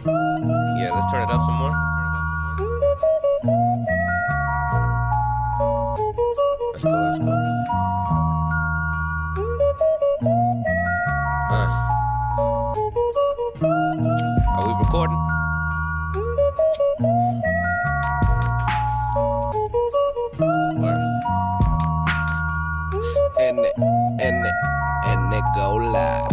Yeah, let's turn it up some more. Let's go, let's go. Are we recording? And it go live.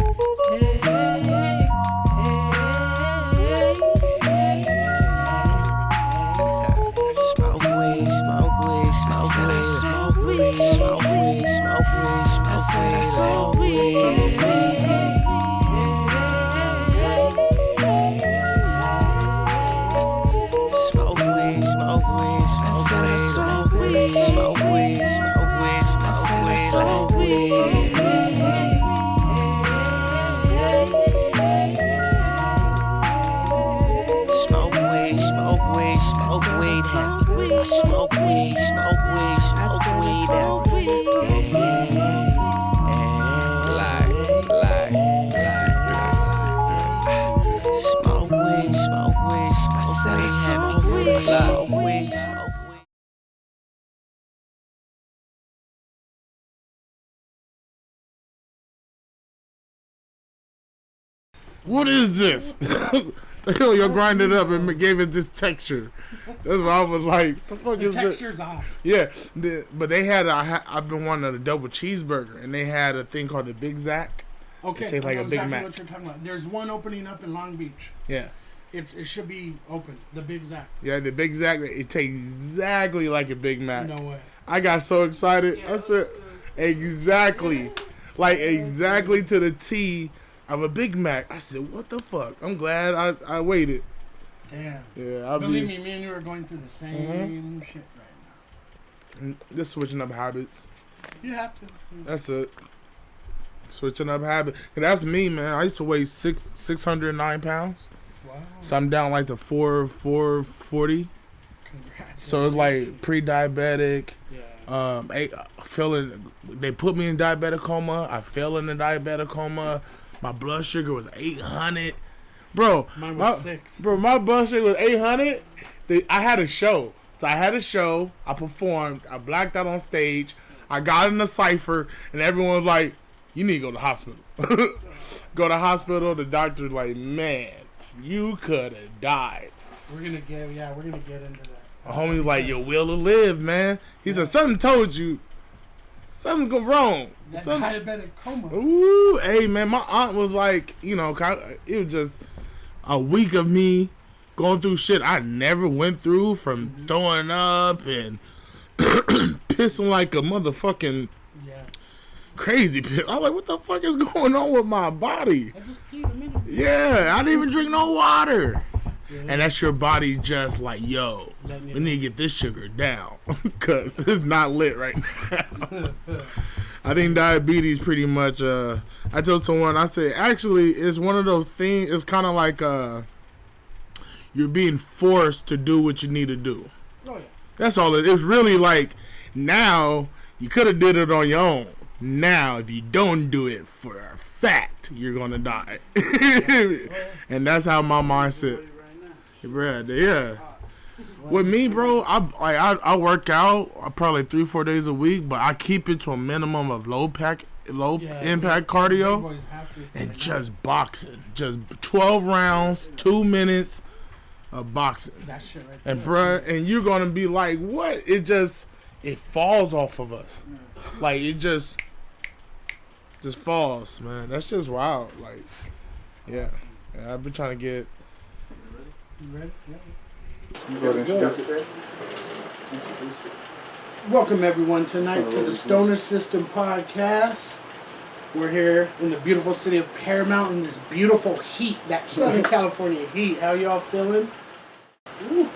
Smoke weed, smoke weed, smoke weed, smoke weed, smoke weed, smoke weed, smoke weed, smoke weed. Smoke weed, smoke weed, smoke weed, smoke weed, smoke weed, smoke weed, smoke weed, smoke weed. Smoke weed, smoke weed, smoke weed, heavy. I smoke weed, smoke weed, smoke weed, heavy. Like. Smoke weed, smoke weed, smoke weed, heavy. I smoke weed, smoke weed. What is this? The hell you grind it up and gave it this texture. That's what I was like. The fuck is this? Texture's off. Yeah, but they had. I've been wanting a double cheeseburger, and they had a thing called the Big Zac. Okay, It tastes like I a know Big exactly Mac. what you're talking about. There's one opening up in Long Beach. Yeah, It should be open. The Big Zac. yeah, the Big Zac. It tastes exactly like a Big Mac. No way. I got so excited. I said, exactly, like exactly to the T of a Big Mac. I said, what the fuck? I'm glad I waited. Damn. Yeah, Believe me and you are going through the same shit right now. Just switching up habits. You have to. That's it. Switching up habits. That's me, man. I used to weigh 609 pounds. Wow. So I'm down like to 440. Congrats. So it's like pre-diabetic. Yeah. They put me in diabetic coma. I fell in the diabetic coma. My blood sugar was 800. Bro, Mine was 6. Bro, my blood sugar was 800. I had a show. So I had a show. I performed. I blacked out on stage. I got in the cypher, and everyone was like, you need to go to the hospital. Go to the hospital. The doctor was like, man, you could have died. We're gonna get into that. My homie was like, your will to live, man. He said, something told you. Something go wrong. That diabetic coma. Ooh, hey, man, my aunt was like, it was just a week of me going through shit I never went through, from throwing up and pissing like a motherfucking crazy piss. I was like, what the fuck is going on with my body? I just peed a minute. Yeah, I didn't even drink no water. Yeah. And that's your body just like, yo, we need to get this sugar down because it's not lit right now. I think diabetes pretty much, I told someone, I said, actually, it's one of those things, it's kind of like you're being forced to do what you need to do. Oh, yeah. That's all it is. It's really like, now, you could have did it on your own. Now, if you don't do it for a fact, you're going to die. And that's how my mindset. Yeah. With me, bro, I work out probably 3-4 days a week, but I keep it to a minimum of low impact cardio and just boxing. Just 12 rounds, 2 minutes of boxing. That shit right there. And bruh, and you're gonna be like, what? It falls off of us. Like it just falls, man. That's just wild. Like, yeah. I've been trying to get. You ready? Yeah. You go to introduce it. Welcome everyone tonight to the Stoner System Podcast. We're here in the beautiful city of Paramount in this beautiful heat, that Southern California heat. How y'all feeling? Ooh.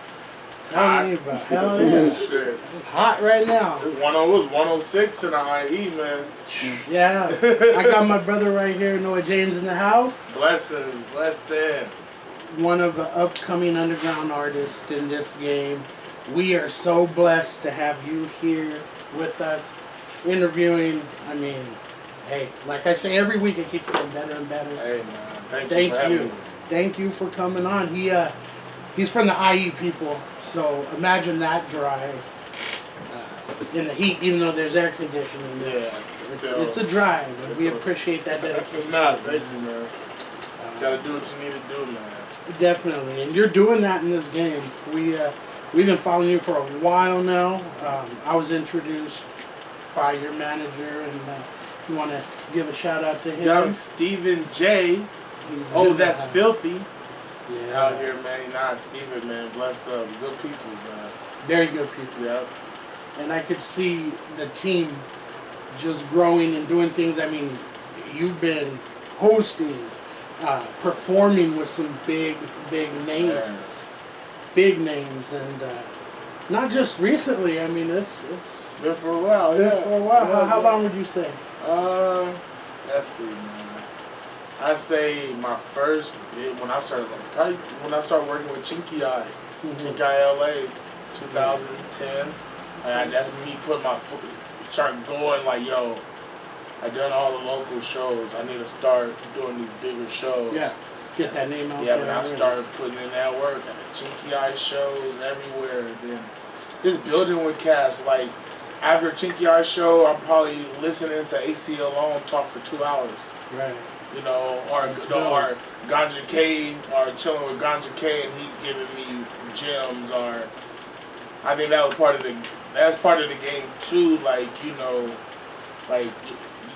Hell yeah. It's hot right now. It was 106 in the IE, man. Yeah. I got my brother right here, Noah James, in the house. Blessings. One of the upcoming underground artists in this game. We are so blessed to have you here with us, interviewing. I mean, hey, like I say every week, it keeps getting better and better. Hey, man. Thank you. thank you for coming on. He's from the IE people, so imagine that drive in the heat, even though there's air conditioning. It's a drive, and we appreciate that dedication. Nah, thank you, man. Gotta do what you need to do, man. Definitely, and you're doing that in this game. We've been following you for a while now. I was introduced by your manager, and you want to give a shout out to him. Young Stephen J. That's filthy. Yeah. Out here, man. Nah, Steven, man. Bless up. Good people, man. Very good people. Yep. And I could see the team just growing and doing things. I mean, you've been hosting, performing with some big names. Yes. Big names, and not just recently. I mean, it's Been for a while, been yeah. for a while. Yeah, How yeah. long would you say? Let's see, man. I say my first when I started working with Chinky Eye, Chinky Eye LA, 2010. That's me putting my foot, start going like, yo, I done all the local shows. I need to start doing these bigger shows. Yeah, get that name out Yeah, there. but I started putting in that work at the Chinky Eye shows everywhere. Then just building with cats. Like after a Chinky Eye show, I'm probably listening to AC Alone talk for 2 hours. Right. You know, or Ganja K, or chilling with Ganja K, and he giving me gems. Or I think that was part of the game too. Like, you know, like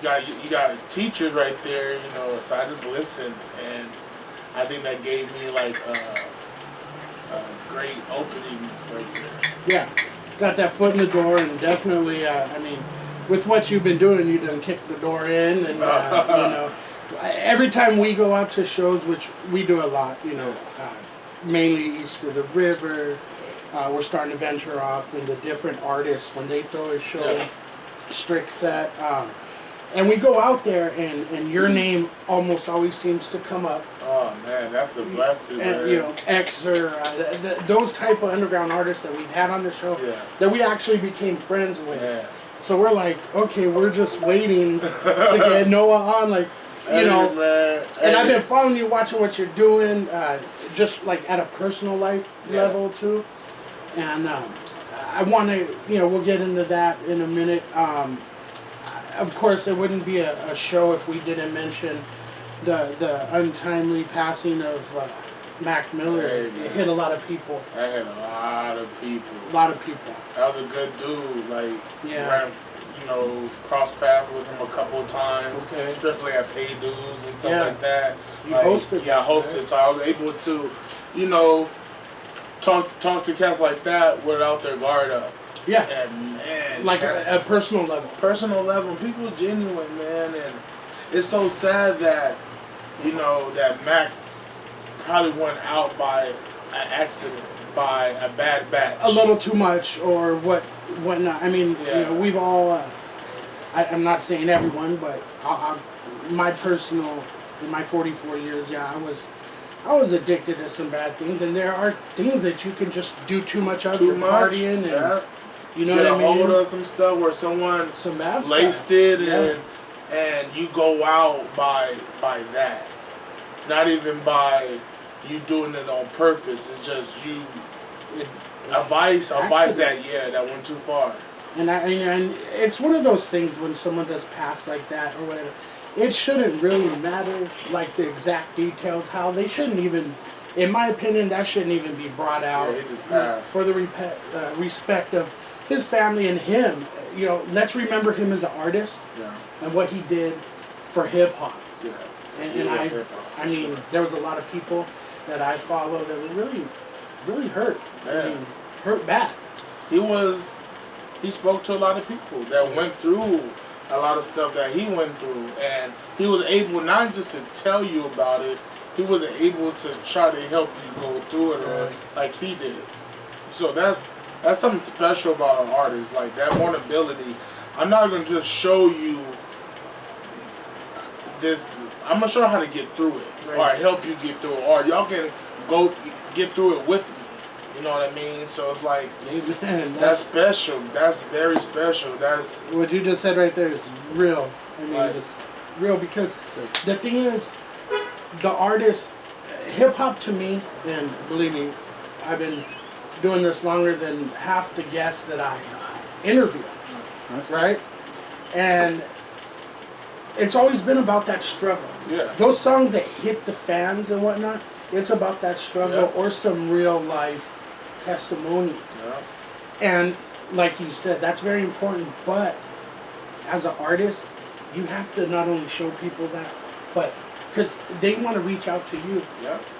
you got teachers right there. You know, so I just listened, and I think that gave me like a great opening right there. Yeah, got that foot in the door, and definitely, I mean, with what you've been doing, you done kicked the door in, and you know, every time we go out to shows, which we do a lot, you know, mainly east of the river, we're starting to venture off into different artists when they throw a show, strict set, and we go out there, and your name almost always seems to come up. Oh man, that's a blessing. And Man. you know, X or those type of underground artists that we've had on the show, that we actually became friends with. Yeah. So we're like, okay, we're just waiting to get Noah on, like, you know. Man. And I've been following you, watching what you're doing, just like at a personal life level too. And I want to, you know, we'll get into that in a minute. Of course, it wouldn't be a show if we didn't mention the untimely passing of Mac Miller. Hey, it hit a lot of people. I had a lot of people. A lot of people. That was a good dude. Like, Yeah. you know, cross paths with him a couple of times, Okay. especially at pay dues and stuff Yeah. like that. You Like, hosted. Yeah, I hosted, so I was able to, you know, talk to cats like that without their guard up. Yeah. And man, Like a personal level. personal level, people are genuine, man, and it's so sad that, you know, that Mac probably went out by an accident, by a bad batch. A little too much or whatnot. I mean, you know, we've all, I'm not saying everyone, but my personal, in my 44 years, I was addicted to some bad things, and there are things that you can just do too much of. You're partying, and you know what I mean? Hold of some stuff where someone Some bad laced stuff. it, and you go out by that. Not even by you doing it on purpose. It's just you. A vice that went too far. And it's one of those things when someone does pass like that or whatever. It shouldn't really matter, like the exact details. How they shouldn't even, in my opinion, that shouldn't even be brought out. Yeah, it just passed. For the respect of his family and him. You know, let's remember him as an artist and what he did for hip hop. Yeah. And I mean, there was a lot of people that I followed that were really hurt. Yeah. I mean, hurt bad. He spoke to a lot of people that went through a lot of stuff that he went through, and he was able not just to tell you about it, he was able to try to help you go through it, or like he did. So that's something special about an artist, like that vulnerability. I'm not gonna just show you this. I'm gonna show you how to get through it, or help you get through it, or y'all can go get through it with me. You know what I mean? So it's like, Amen. that's special. That's very special. That's what you just said right there is real. I mean, like, it's real because the thing is, the artist, hip hop to me, and believe me, I've been doing this longer than half the guests that I interview, right? And it's always been about that struggle. Yeah. Those songs that hit the fans and whatnot, it's about that struggle or some real life testimonies. Yeah. And like you said, that's very important. But as an artist, you have to not only show people that, but because they want to reach out to you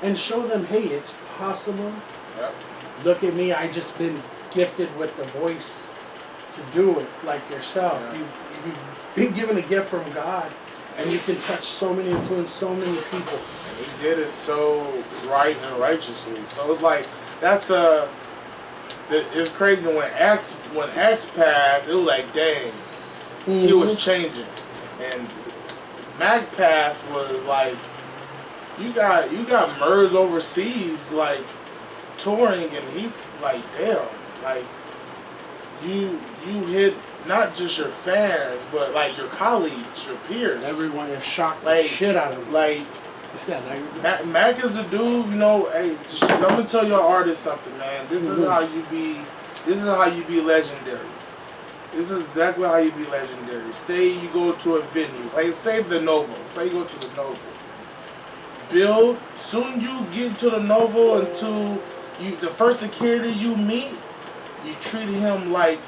and show them, hey, it's possible. Yeah. Look at me, I just been gifted with the voice to do it, like yourself. Yeah. You've been given a gift from God, and you can touch so many, influence so many people. And he did it so right and righteously. So it's like, that's it's crazy when X passed, it was like, dang, he was changing. And Mac Pass was like, you got Murs overseas like touring, and he's like, damn, like you hit not just your fans, but like your colleagues, your peers. Everyone is shocked like the shit out of him. Like Mac is a dude, you know. Hey, I'm gonna tell your artist something, man. This is how you be. This is how you be legendary. This is exactly how you be legendary. Say you go to a venue, like say the Novo. Say you go to the Novo. Bill, soon you get to the Novo and to you, the first security you meet, you treat him like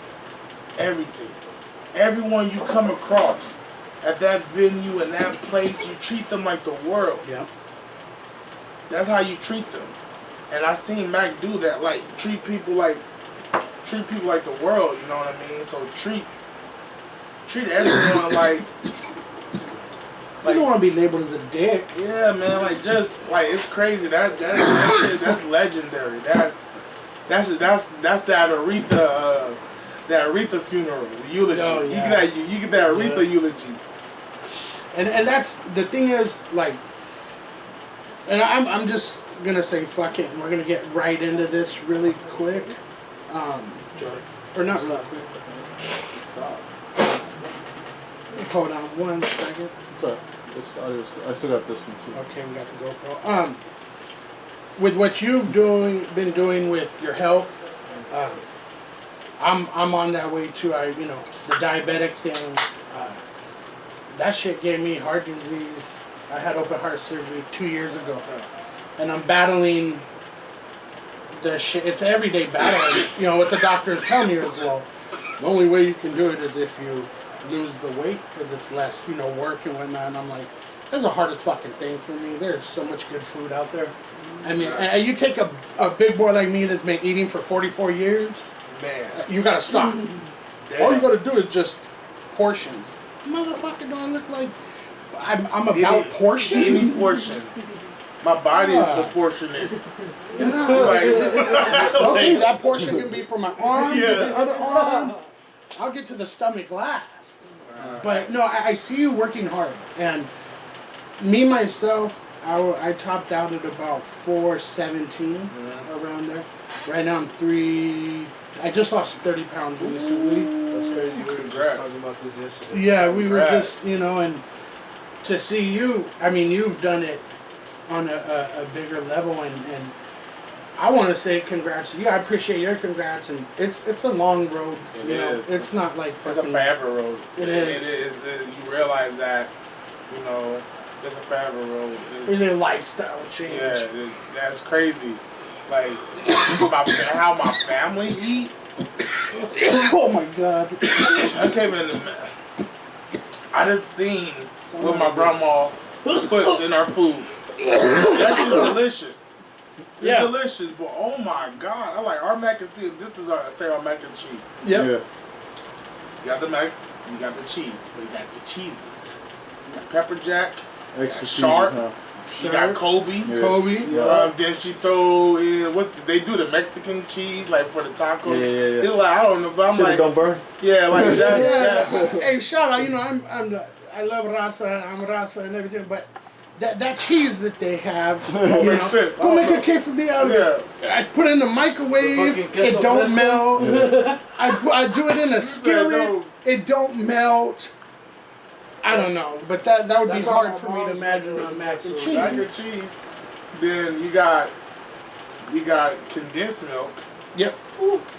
everything. Everyone you come across at that venue and that place, you treat them like the world. Yeah. That's how you treat them. And I seen Mac do that, like treat people like the world, you know what I mean? So treat everyone like you don't want to be labeled as a dick. Yeah, man, like just like it's crazy. That shit, that's legendary. That's that Aretha funeral, the eulogy. Oh, yeah. You get that Aretha eulogy. And that's the thing is like, and I'm just gonna say fuck it, and we're gonna get right into this really quick, or not really quick. Hold on one second. Sorry, I still got this one too. Okay, we got the GoPro. With what you've been doing with your health, I'm on that way too. The diabetic thing. That shit gave me heart disease. I had open heart surgery 2 years ago, and I'm battling the shit. It's an everyday battle. You know what the doctors tell me is, well, the only way you can do it is if you lose the weight because it's less, work and whatnot. And I'm like, that's the hardest fucking thing for me. There's so much good food out there. I mean, and you take a big boy like me that's been eating for 44 years, man, you gotta stop. All you gotta do is just portions. Motherfucker, do I look like I'm about portions? Any portion. My body is proportionate. Okay, that portion can be for my arm, the other arm. I'll get to the stomach last. But no, I see you working hard. And me, myself, I topped out at about 417, around there. Right now I'm I just lost 30 pounds recently. That's crazy. We were just talking about this yesterday. Yeah, we were just, and to see you, I mean, you've done it on a bigger level, and I want to say congrats to you. I appreciate your congrats, and it's a long road. It is. It's not like it's a forever road. It is. You realize that, it's a forever road. It's a lifestyle change. Yeah, that's crazy. Like how my family eat. Oh my God! I came in. I just seen what my grandma puts in her food. That's delicious. It's delicious, but oh my God! I like our mac and cheese. This is our mac and cheese. Yep. Yeah. You got the mac, you got the cheese, but you got the cheeses. You got pepper jack, sharp. You got Kobe. Yeah. Kobe. Then she throw in they do the Mexican cheese like for the tacos. Yeah. It's like I don't know, but I'm like don't burn. Yeah, like that's Hey, shout out! I love Rasa. I'm Rasa and everything, but that cheese that they have, makes sense. Go make a quesadilla out of it. I put it in the microwave. It don't melt. I do it in a skillet. It don't melt. I don't know, but that would be hard for me to imagine on mac and cheese. Mac and cheese. Then you got condensed milk. Yep.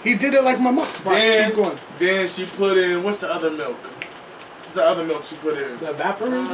He did it like my mom. Then, Keep going. then she put in, what's the other milk? What's the other milk she put in? The evaporated?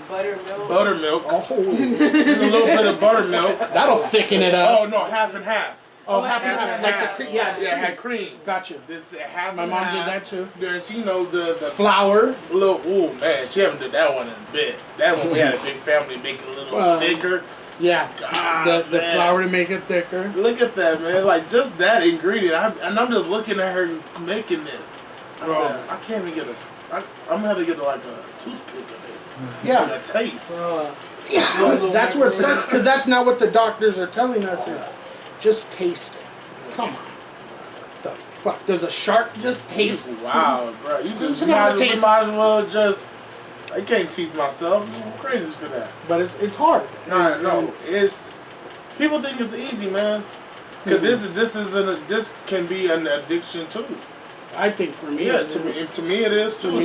Buttermilk. Buttermilk. Oh. Just a little bit of buttermilk. That'll thicken it up. Oh, no, half and half. Oh, half and half. Like the half. cream. Yeah, Yeah, it had cream. Gotcha. It's half My and mom half. did that too. Then she knows the Flour. little, ooh, man, she haven't did that one in a bit. That one, we had a big family, make it a little thicker. Yeah. God, The man. flour to make it thicker. Look at that, man. Like, just that ingredient. And I'm just looking at her making this. I said, I can't even get I'm going to have to get like a toothpick of this. Yeah. And a taste. That's what sucks, because that's not what the doctors are telling us is just taste it. Come on. The fuck? Does a shark just taste? Wow, bro. You just It's might, not taste. might as well just. I can't teach myself. I'm crazy for that. But it's hard. Nah, no. It's. People think it's easy, man. Because this can be an addiction too. I think for me, Yeah, it to me is. it is too.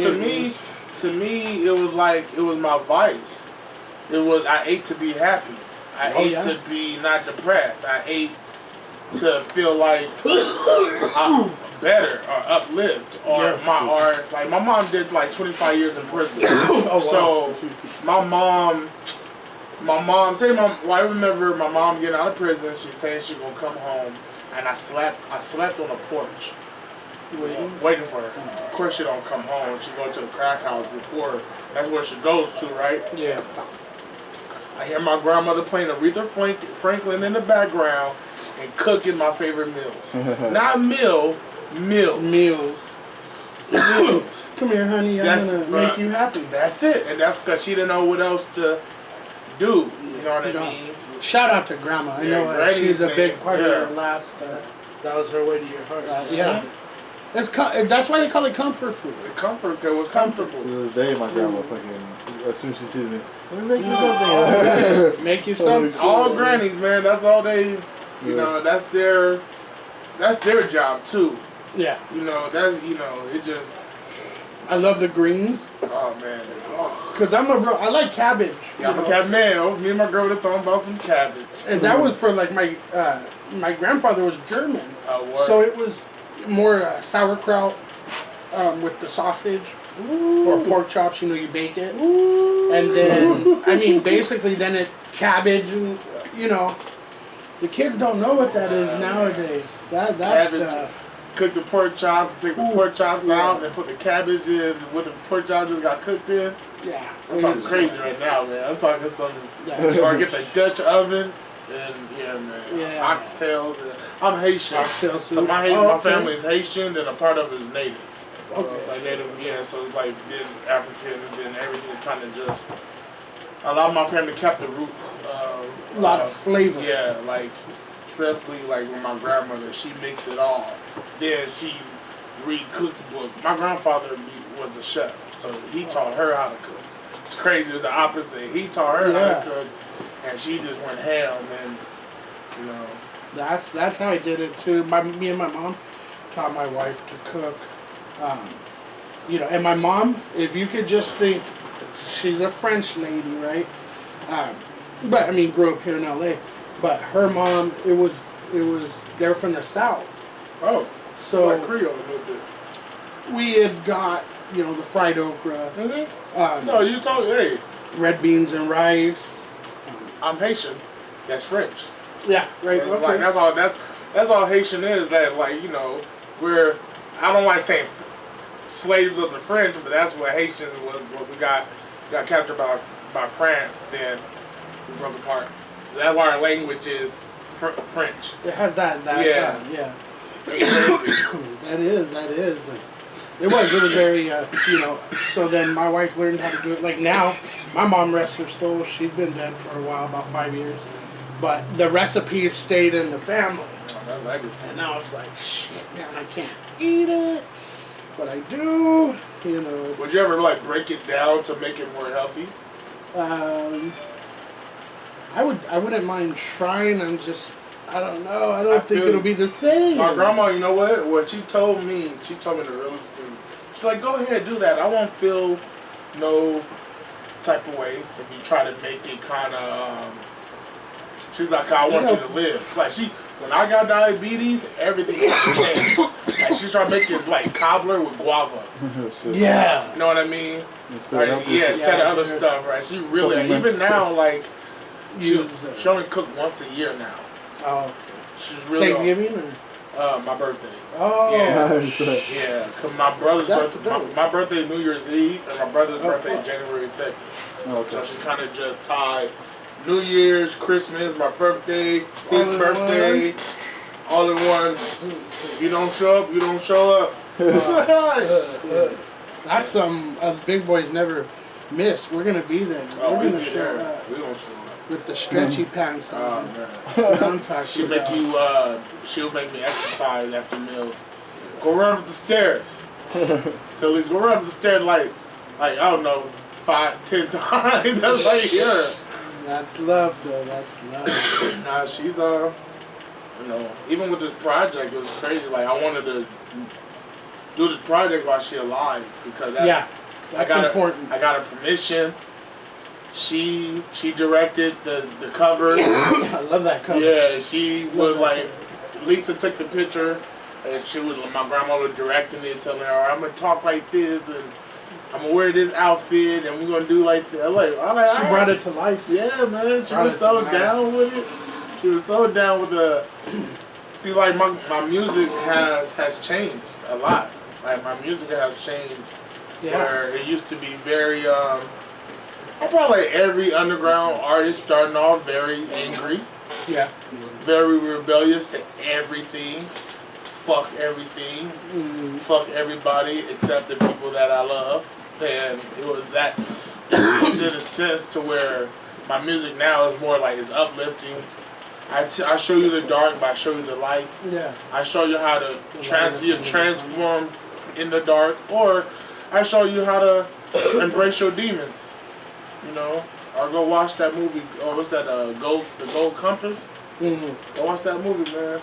To me, it was like it was my vice. It was I ate to be happy. I ate to be not depressed. I ate to feel like I'm better or uplift or like my mom did like 25 years in prison. So my mom. I remember my mom getting out of prison. She's saying she's gonna come home, and I slept on the porch. Waiting for her. Of course she don't come home. She go to the crack house before. That's where she goes to, right? Yeah. I hear my grandmother playing Aretha Franklin in the background and cooking my favorite meals. Not meals. Meals. Come here, honey. I'm gonna make you happy. That's it, and that's because she didn't know what else to do. You know what I mean? Shout out to Grandma. I know she's a big part of your last. That was her way to your heart. Yeah. That's why they call it comfort food. The comfort that was comfortable. To this day, my grandma fucking, as soon as she sees me, let me make you something. Make you something. All grannies, man. That's all they. You know, that's their job too. Yeah. You know, it just. I love the greens. Oh man. Cause I like cabbage. Yeah, I'm a cabbage man. Me and my girl were talking about some cabbage. And that was for like my grandfather was German. What? So it was more sauerkraut with the sausage or pork chops. You know, you bake it, and then basically then it cabbage and the kids don't know what that is nowadays. That Cabbage. stuff. Cook the pork chops, take the pork chops out, then put the cabbage in with the pork chops just got cooked in. Yeah. I'm talking crazy right now, man. I'm talking something. Yeah. Or get the Dutch oven and oxtails. I'm Haitian. Oxtail soup. So my family is Haitian and a part of it is native. Okay. Like native, so it's like then African, then everything is kind of just. A lot of my family kept the roots. A lot of flavor. Yeah, like especially like with my grandmother, she makes it all. Then she read cookbook. My grandfather was a chef, so he taught her how to cook. It's crazy. It was the opposite. He taught her how to cook, and she just went ham. And That's how I did it too. Me and my mom taught my wife to cook. And my mom, if you could just think, she's a French lady, right? But grew up here in LA. But her mom, it was they're from the South. Oh, so like Creole a little bit. We had got the fried okra. No, you talk. Hey, red beans and rice. I'm Haitian. That's French. Yeah, right. Okay. Like that's all Haitian is. That we're I don't like saying slaves of the French, but that's what Haitian was. What we got captured by France. Then we broke apart. So that's why our language is French. It has that. Yeah. That is. It was very, so then my wife learned how to do it. Like now, my mom, rest her soul, she's been dead for a while, about 5 years. But the recipes stayed in the family. Oh, that's legacy. And now it's like, shit, man, I can't eat it. But I do, Would you ever, break it down to make it more healthy? I wouldn't mind trying. I don't know. I don't think it'll be the same. My grandma, you know what? What she told me the realest thing. She's like, go ahead, do that. I won't feel no type of way if you try to make it kind of. She's like, I want you to live. Like when I got diabetes, everything changed. Like she started making like cobbler with guava. Yeah. You know what I mean? Instead Like, instead of other stuff, right? She really, even now, like, she only cook once a year now. Oh. She's really Thanksgiving or? my birthday. Oh. Yeah. Yeah, because my brother's That's birthday, dope. my birthday is New Year's Eve, and my brother's birthday fuck. is January 2nd. Okay. So she kind of just tied New Year's, Christmas, my birthday, his All in birthday, all in one. If you don't show up, you don't show up. That's something us big boys never miss. We're gonna be there. Oh, We're gonna show up We gonna show up. with the stretchy pants Oh on. man. I'm talking She'll make about. she'll make me exercise after meals. Go run up the stairs. Till he's go run up the stairs like I don't know, 5-10 times. That's like her. That's love, though. That's love. Nah, she's you know, even with this project, it was crazy. Like I wanted to do this project while she alive because that's That's important. I got her permission. She directed the cover. I love that cover. Yeah, she was that like, Lisa took the picture, and my grandma was directing it, telling her, I'm gonna talk like this, and I'm gonna wear this outfit, and we're gonna do like that. She brought it to life. Yeah, man, she Brought was it so to life. down with it. She was so down with the. Be like my music has changed a lot. Like my music has changed. Yeah. Where it used to be very I probably like every underground artist starting off very angry, Yeah. very rebellious to everything. Fuck everything. Fuck everybody except the people that I love. And it was that it was in a sense to where my music now is more like it's uplifting. I show you the dark, but I show you the light. Yeah. I show you how to transform in the dark, or I show you how to embrace your demons. You know, or go watch that movie. Or what's that? The Gold Compass. Go watch that movie, man.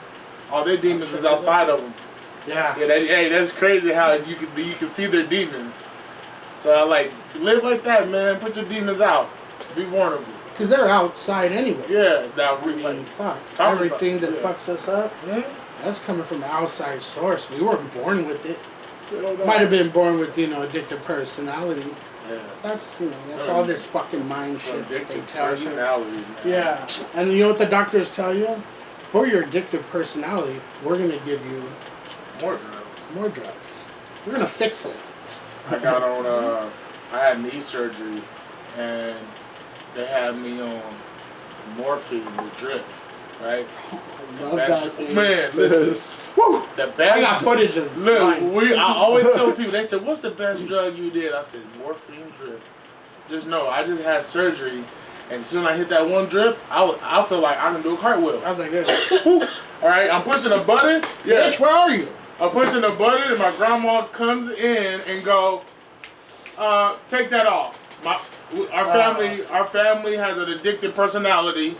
All their demons is outside of them. Yeah. Yeah, that's crazy how you can see their demons. So I like live like that, man. Put your demons out. Be vulnerable. Because they're outside anyway. Yeah, now we I mean, like fuck. talk Everything about- that yeah. fucks us up, that's coming from an outside source. We weren't born with it. Yeah. Might have been born with, addictive personality. Yeah. That's, that's all this fucking mind shit that they Addictive tell you. personalities, man. Yeah. And you know what the doctors tell you? For your addictive personality, we're going to give you More drugs. more drugs. We're going to fix this. I got on I had knee surgery and they had me on morphine with drip, right? I love that thing. Man, listen. Woo! The best. I got footage of Look, mine. I always tell people, they said, what's the best drug you did? I said, morphine drip. Just know, I just had surgery, and as soon as I hit that one drip, I feel like I can do a cartwheel. I was like, this. Alright, I'm pushing a button. Yeah. Bitch, where are you? I'm pushing a button, and my grandma comes in and go, take that off. Our family has an addictive personality.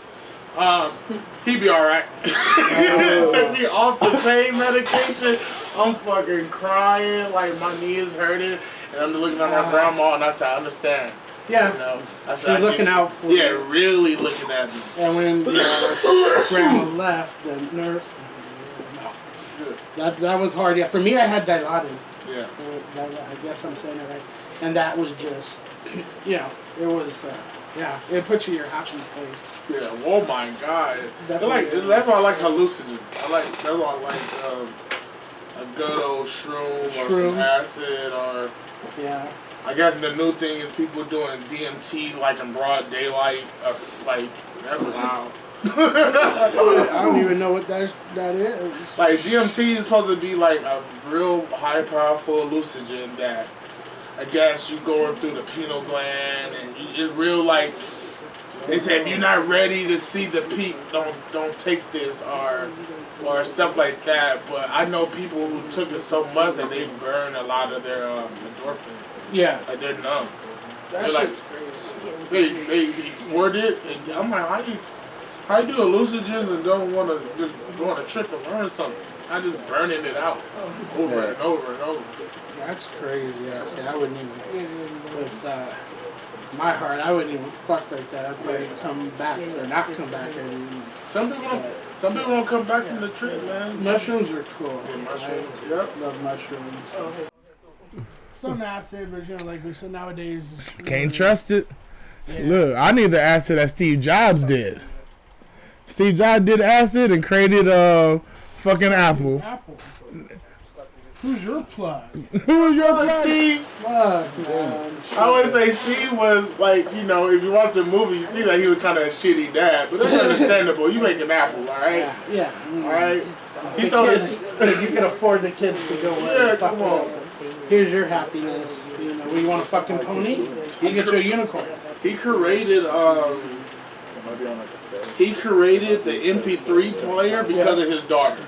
He be alright. Took me off the pain medication. I'm fucking crying, like my knee is hurting, and I'm looking at my grandma, and I said, I understand. Yeah. You know, I said, She's I looking get you. out for Yeah, you. really looking at me. And when grandma left, the nurse, that was hard. Yeah, for me, I had Dilaudid. Yeah. I guess I'm saying it right. And that was just, it was, it puts you in your happy place. Yeah. Oh my God. Definitely. That's why I like hallucinogens. That's why I like a good old shroom or some Shrooms. acid or. Yeah. I guess the new thing is people doing DMT like in broad daylight. Like that's wild. I don't even know what that is. Like DMT is supposed to be like a real high powerful hallucinogen that I guess you going through the pineal gland and it's real like they say if you're not ready to see the peak, don't take this or stuff like that. But I know people who took it so much that they burn a lot of their endorphins. Yeah. Like they're numb. That They're like shit's crazy. they export it and I'm like how you do hallucinogens and don't want to just go on a trip and learn something? I just burning it out over and over and over. That's crazy. Yeah, see, I wouldn't even with my heart, I wouldn't even fuck like that. I'd probably come back or not come back. I mean, Some people don't come back from the trip, man. mushrooms are cool. Mushrooms, I yep. love mushrooms. Some acid, but you know, like we said nowadays. Can't trust it. Look, I need the acid that Steve Jobs did. Steve Jobs did acid and created fucking Apple. Who's your plug? Who's your plug? Steve. Fuck, man. I always say Steve was like, you know, if you watch the movie, you see that he was kind of a shitty dad, but that's understandable. You make an Apple, all right? Yeah. All right. He The told kids, us. you can afford the kids to go away. Yeah, Fuck come on. it. Here's your happiness. You know, you want a fucking pony? I'll get you a unicorn. He created the MP3 player because of his daughter.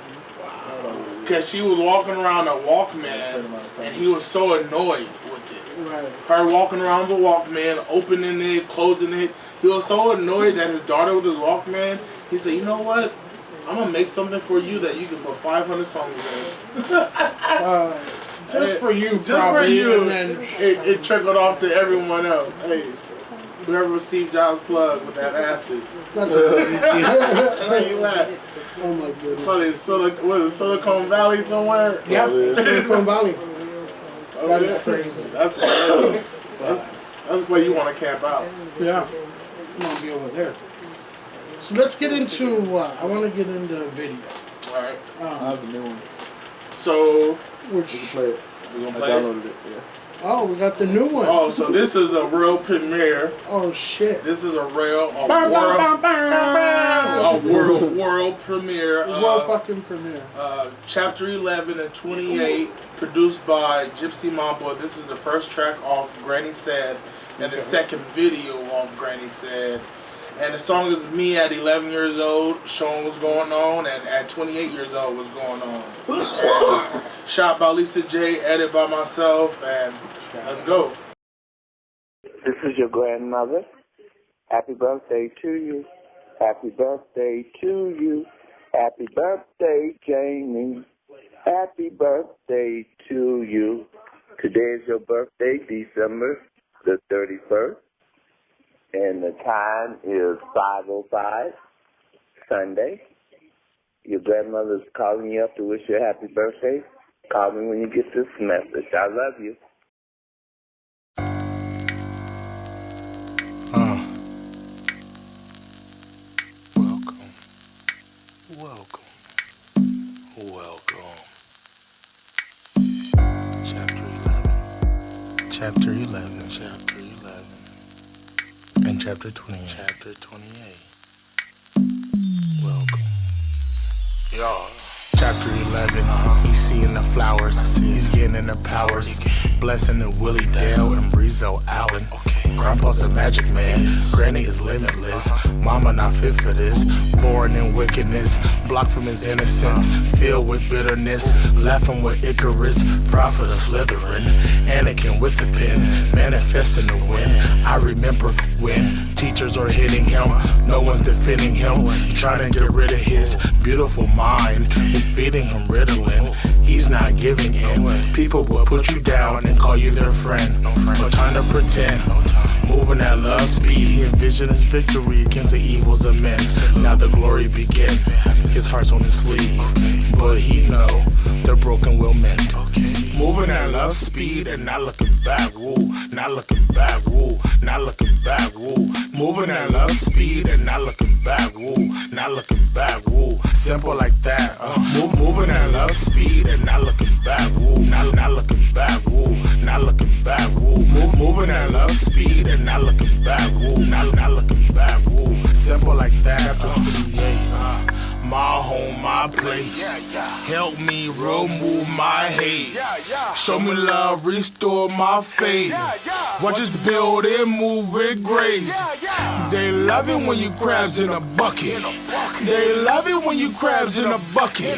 Because she was walking around a Walkman, and he was so annoyed with it. Right. Her walking around the Walkman, opening it, closing it. He was so annoyed that his daughter with his Walkman, he said, you know what? I'm going to make something for you that you can put 500 songs in. Just for you, Just probably. for you. And then, It trickled off to everyone else. Hey, whoever was Steve Jobs' plug with that acid. that's Where you at? oh my goodness. Probably Silicon Valley somewhere. Yep, Silicon Valley. Oh, That yeah. is crazy. That's where you want to camp out. Yeah. I'm gonna be over there. So let's get into, I want to get into video. All right. I have a new one. So Which, You can play it. we're gonna I play. It. downloaded it. Yeah. oh, we got the new one. Oh, so this is a real premiere. Oh, shit. This is a real Bam, bam, bam, bam, bam. world premiere. World fucking premiere. Chapter 11 and 28, produced by Gypsy Mamba. This is the first track off Granny Said, and the second video off Granny Said. And the song is me at 11 years old, showing what's going on, and at 28 years old, what's going on. Shot by Lisa J, edit by myself, and let's go. This is your grandmother. Happy birthday to you. Happy birthday to you. Happy birthday, Jamie. Happy birthday to you. Today is your birthday, December the 31st. And the time is 5:05, Sunday. Your grandmother's calling you up to wish you a happy birthday. Call me when you get this message. I love you. Welcome. Chapter 11. And chapter 28. Welcome. Y'all. Chapter 11, he's seeing the flowers, he's getting the powers, blessing the Willie Dale and Breezo Allen. Grandpa's a magic man, Granny is limitless, Mama not fit for this, born in wickedness, blocked from his innocence, filled with bitterness, laughing with Icarus, prophet of Slytherin, Anakin with the pen, manifesting the wind. I remember when teachers are hitting him, no one's defending him, trying to get rid of his beautiful mind. Feeding him Ritalin, he's not giving in. People will put you down and call you their friend. No time to pretend. Moving at love speed, he envisioned his victory against the evils of men. Now the glory begin. His heart's on his sleeve, but he know the broken will mend. Moving at love speed and not looking back, woo. Not looking back, woo. Not looking back, woo. Moving at love speed and not looking back, woo. Not looking back, woo. Simple like that, moving at love speed and not looking back, woo. Not looking back, woo. Not looking back, woo. Moving at love speed and not looking back, woo. Not looking back, woo. Simple like that, my home, my place. Help me remove my hate. Show me love, restore my faith. Watch us build and move with grace. They love it when you crabs in a bucket. They love it when you crabs in a bucket.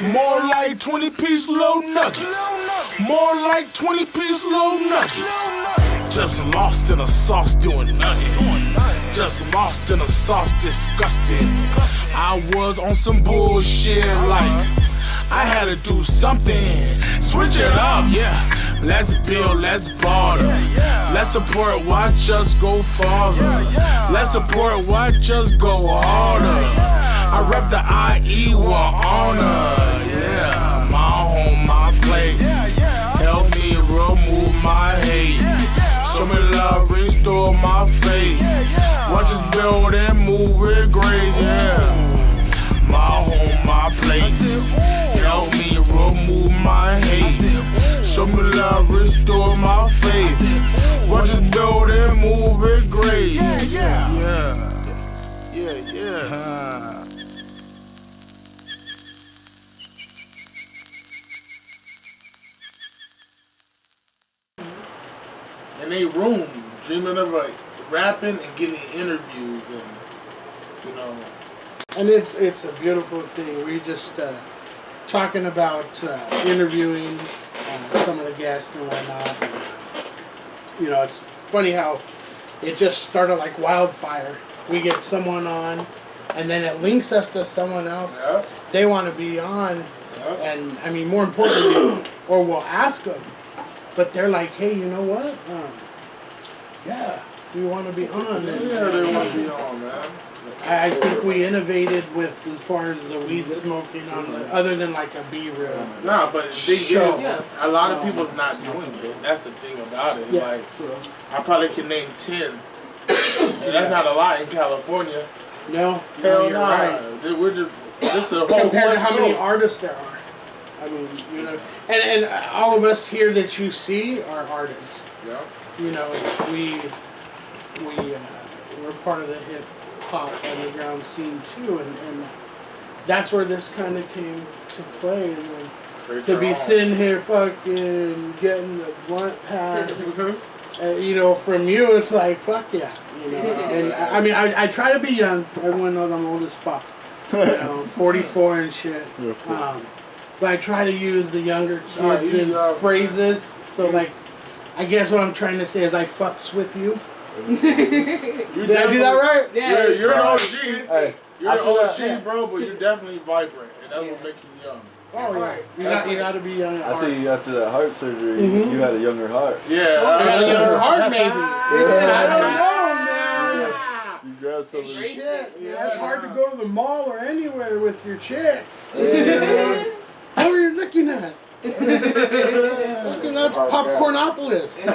More like 20-piece low nuggets. More like 20-piece low nuggets. Just lost in a sauce doing nothing. Just lost in a sauce disgusting. I was on some bullshit like I had to do something. Switch it up, yeah. Let's build, let's barter. Let's support, watch us go farther. Let's support, watch us go harder. I rep the IE with honor. Yeah, my home, my place. Help me remove my hate. Show me love, restore my faith. Watch us build and move with grace. Yeah. My home, my place. Help me remove my hate. Show me love, restore my faith. Watch us build and move with grace. Yeah. In a room, dreaming of like rapping and getting interviews and And it's a beautiful thing. We just talking about interviewing some of the guests and whatnot. And, it's funny how it just started like wildfire. We get someone on, and then it links us to someone else. Yep. They want to be on, Yep. and I mean, more importantly, or we'll ask them, but they're like, hey, you know what? Yeah, we want to be on. And, Yeah, they want to be on, man. I think we innovated with as far as the weed smoking on the, other than like a B-reel. Nah, but they Show. get a lot of people's not doing it. That's the thing about it. Yeah. Like, I probably can name 10. And that's not a lot in California. No, Hell you're no. right. We're just, this is a whole Compared to how many Coast. artists there are. I mean, and all of us here that you see are artists. Yeah. We're part of the hip hop underground scene too, and that's where this kind of came to play. And then Create to your be own. sitting here fucking getting the blunt pass, from you, it's like, fuck yeah. And I mean, I try to be young. Everyone knows I'm old as fuck. 44 and shit. But I try to use the younger kids' phrases. So, like, I guess what I'm trying to say is I fucks with you. Did I do that right? Yeah. You're an OG. Hey, You're an after OG, bro, but you're definitely vibrant. And that's what makes you young. Oh, yeah. You got to be young at I heart. think after that heart surgery, Mhm. you had a younger heart. Yeah. I got a younger heart, maybe. I don't know, man. You grabbed some of the Shit, man, it's hard to go to the mall or anywhere with your chick. What were you looking at? Looking at Popcornopolis.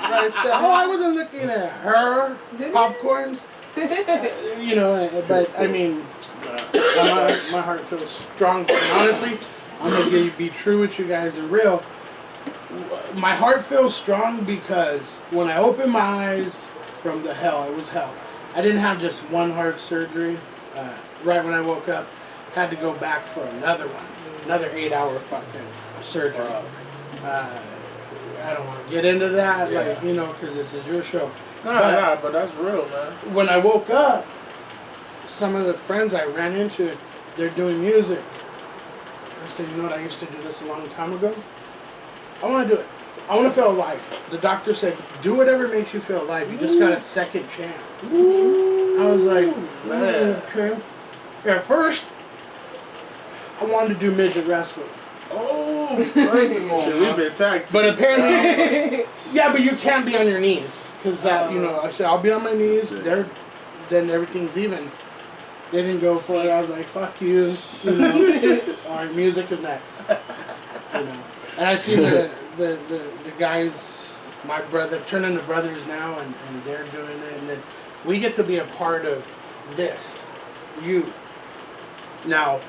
Right there. Oh, I wasn't looking at her popcorns. But I mean, my heart feels strong. And honestly, I'm gonna be true with you guys and real. My heart feels strong because when I opened my eyes from the hell, it was hell. I didn't have just one heart surgery. Right when I woke up, had to go back for another one, another 8-hour fucking surgery. I don't want to get into that, because this is your show. But that's real, man. When I woke up, some of the friends I ran into, they're doing music. I said, you know what, I used to do this a long time ago. I want to do it. I want to feel alive. The doctor said, do whatever makes you feel alive. You just got a second chance. I was like, Man. okay. At first, I wanted to do midget wrestling. Oh, we've been tagged. But apparently, yeah, but you can't be on your knees. Because I said, I'll be on my knees. Then everything's even. They didn't go for it. I was like, fuck you. All right, music is next. And I see the guys, my brother, turning to brothers now, and they're doing it. And then we get to be a part of this. You. Now,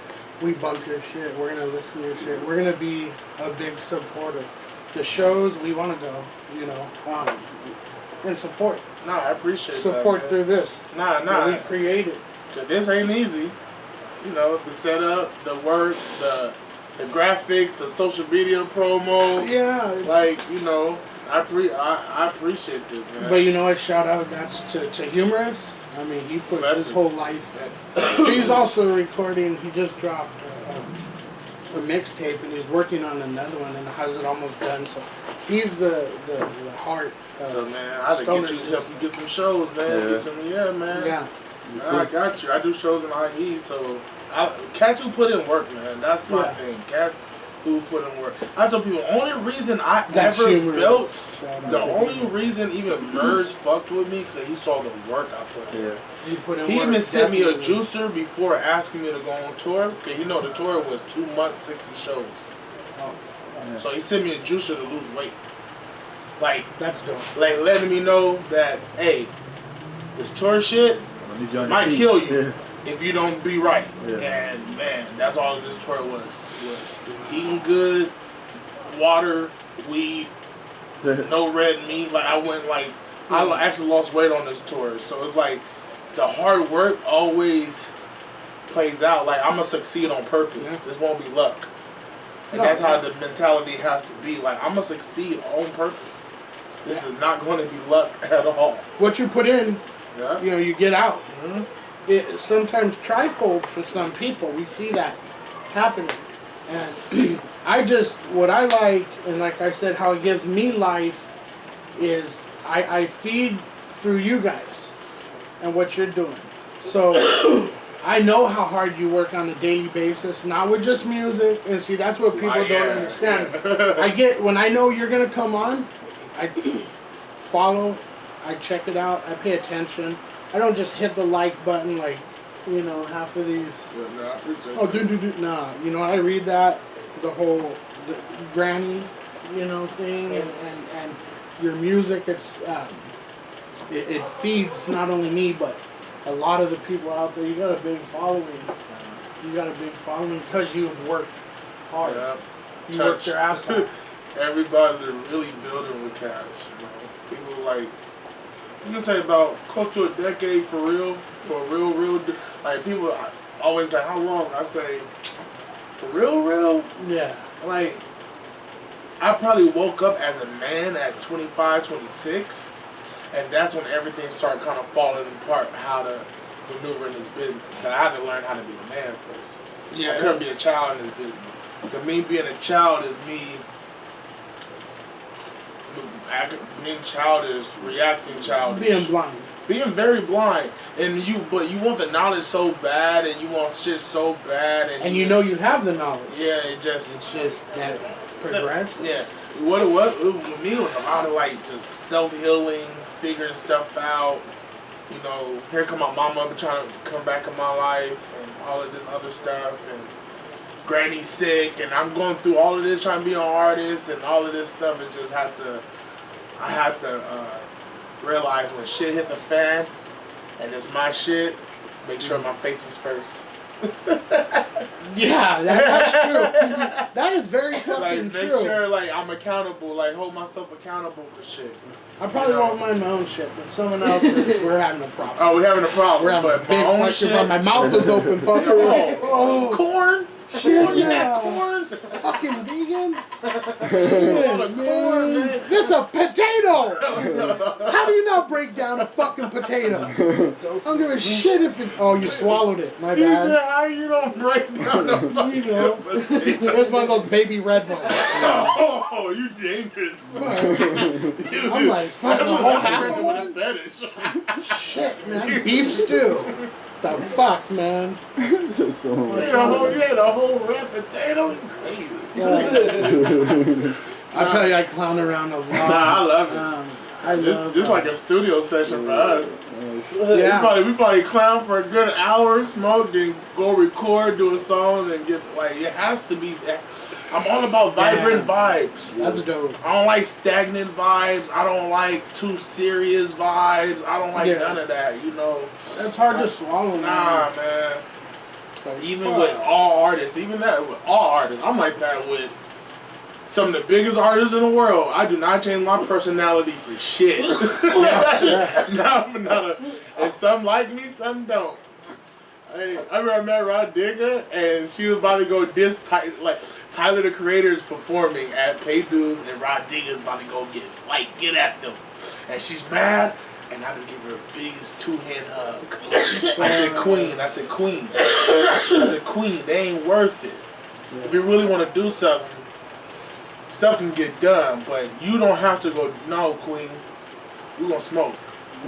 we bump your shit. We're going to listen to your shit. We're going to be a big supporter. The shows, we want to go, and support. Nah, I appreciate Support that, through this. Nah. We created. This ain't easy. The setup, the work, the graphics, the social media promo. Yeah. I appreciate this, man. But you know what? Shout out that's to Humorous. I mean, he put his whole life in. He's also recording. He just dropped a mixtape, and he's working on another one, and has it almost done. So he's the heart. So man, I had to get you help you get some shows, man. Get some, man. Yeah. I got you. I do shows in IE, so cats who put in work, man. That's my thing. Cats who put in work. I tell people, only reason I That's ever humorous. built, Shout out the to only him. reason even Murs fucked with me, because he saw the work I put in. Yeah. You put in He work, even sent me a definitely. juicer before asking me to go on tour, because you know the tour was 2 months, 60 shows. Oh, So he sent me a juicer to lose weight. Like that's dope. letting me know that, hey, this tour shit might kill you if you don't be right. Yeah. And man, that's all this tour was eating good, water, weed, no red meat. Like I went like I actually lost weight on this tour. So it's like the hard work always plays out. Like I'm gonna succeed on purpose. Yeah. This won't be luck. And No. that's how the mentality has to be. Like I'm gonna succeed on purpose. This is not going to be luck at all. What you put in, Yeah. you know, you get out. Mhm. It sometimes trifold for some people. We see that happening, and what I like, and like I said, how it gives me life is I feed through you guys and what you're doing. So I know how hard you work on a daily basis, not with just music. And see, that's what people don't understand. I get when I know you're gonna come on, I follow, I check it out, I pay attention. I don't just hit the like button like, you know, half of these. Yeah, no, I appreciate Oh, that. nah. You know, I read that, the whole granny, you know, thing, and your music. It's it feeds not only me but a lot of the people out there. You got a big following. You got a big following because you've worked hard. Yeah. You worked your ass off. Everybody that really building with cash, you know. People like, you can say about close to a decade for real, like people always say, how long? I say, for real? Yeah. Like, I probably woke up as a man at 25, 26, and that's when everything started kind of falling apart, how to maneuver in this business. Because I had to learn how to be a man first. Yeah. I couldn't be a child in this business. To me, being a child is me being childish, reacting childish. Being blind. Being very blind. But you want the knowledge so bad, and you want shit so bad. And you know you have the knowledge. Yeah, it just... It's just that progresses. Yeah. What it was, with me, it was a lot of, like, just self-healing, figuring stuff out. You know, here come my mama trying to come back in my life, and all of this other stuff, and Granny's sick, and I'm going through all of this trying to be an artist, and all of this stuff, and just I have to realize when shit hit the fan, and it's my shit, make sure my face is first. Yeah, that's true. That is very fucking Like, make true. sure, like, I'm accountable, like, hold myself accountable for shit. I probably won't mind my own shit, but someone else's, we're having a problem. Oh, we're having a problem, We're having a but big my own fucking shit... problem. My mouth is open, fucker. Oh, corn? Shit, Corn, you yeah. got corn? Fucking vegans? All the corn, man. That's a potato! How do you not break down a fucking potato? I don't give a shit if it... Oh, you swallowed it. My He said, bad. how you don't break down the fucking potato? It's one of those baby red ones. Oh, you dangerous. I'm like, fuck, That's the what whole I'm half of drinking one? with a fetish. Shit, man. Beef stew. The fuck, man? So, The whole red potato? You crazy. I'll tell you, I clown around a lot. Nah, I love it. I This love is like a studio session for us. Yeah. We probably clown for a good hour, smoke, then go record, do a song, and get like it has to be. I'm all about vibrant vibes. That's dope. I don't like stagnant vibes. I don't like too serious vibes. I don't like none of that. You know. That's hard to swallow. Nah, man. Like, Even fuck. with all artists, I'm like that with some of the biggest artists in the world. I do not change my personality for shit. And some like me, some don't. I remember I met Rod Digger, and she was about to go diss Tyler the Creator is performing at Pay Dues, and Rod Digger's about to go get at them, and she's mad. And I just gave her the biggest two-hand hug. I said, Queen. They ain't worth it. Yeah. If you really want to do something, stuff can get done, but you don't have to go, no, Queen, we're going to smoke.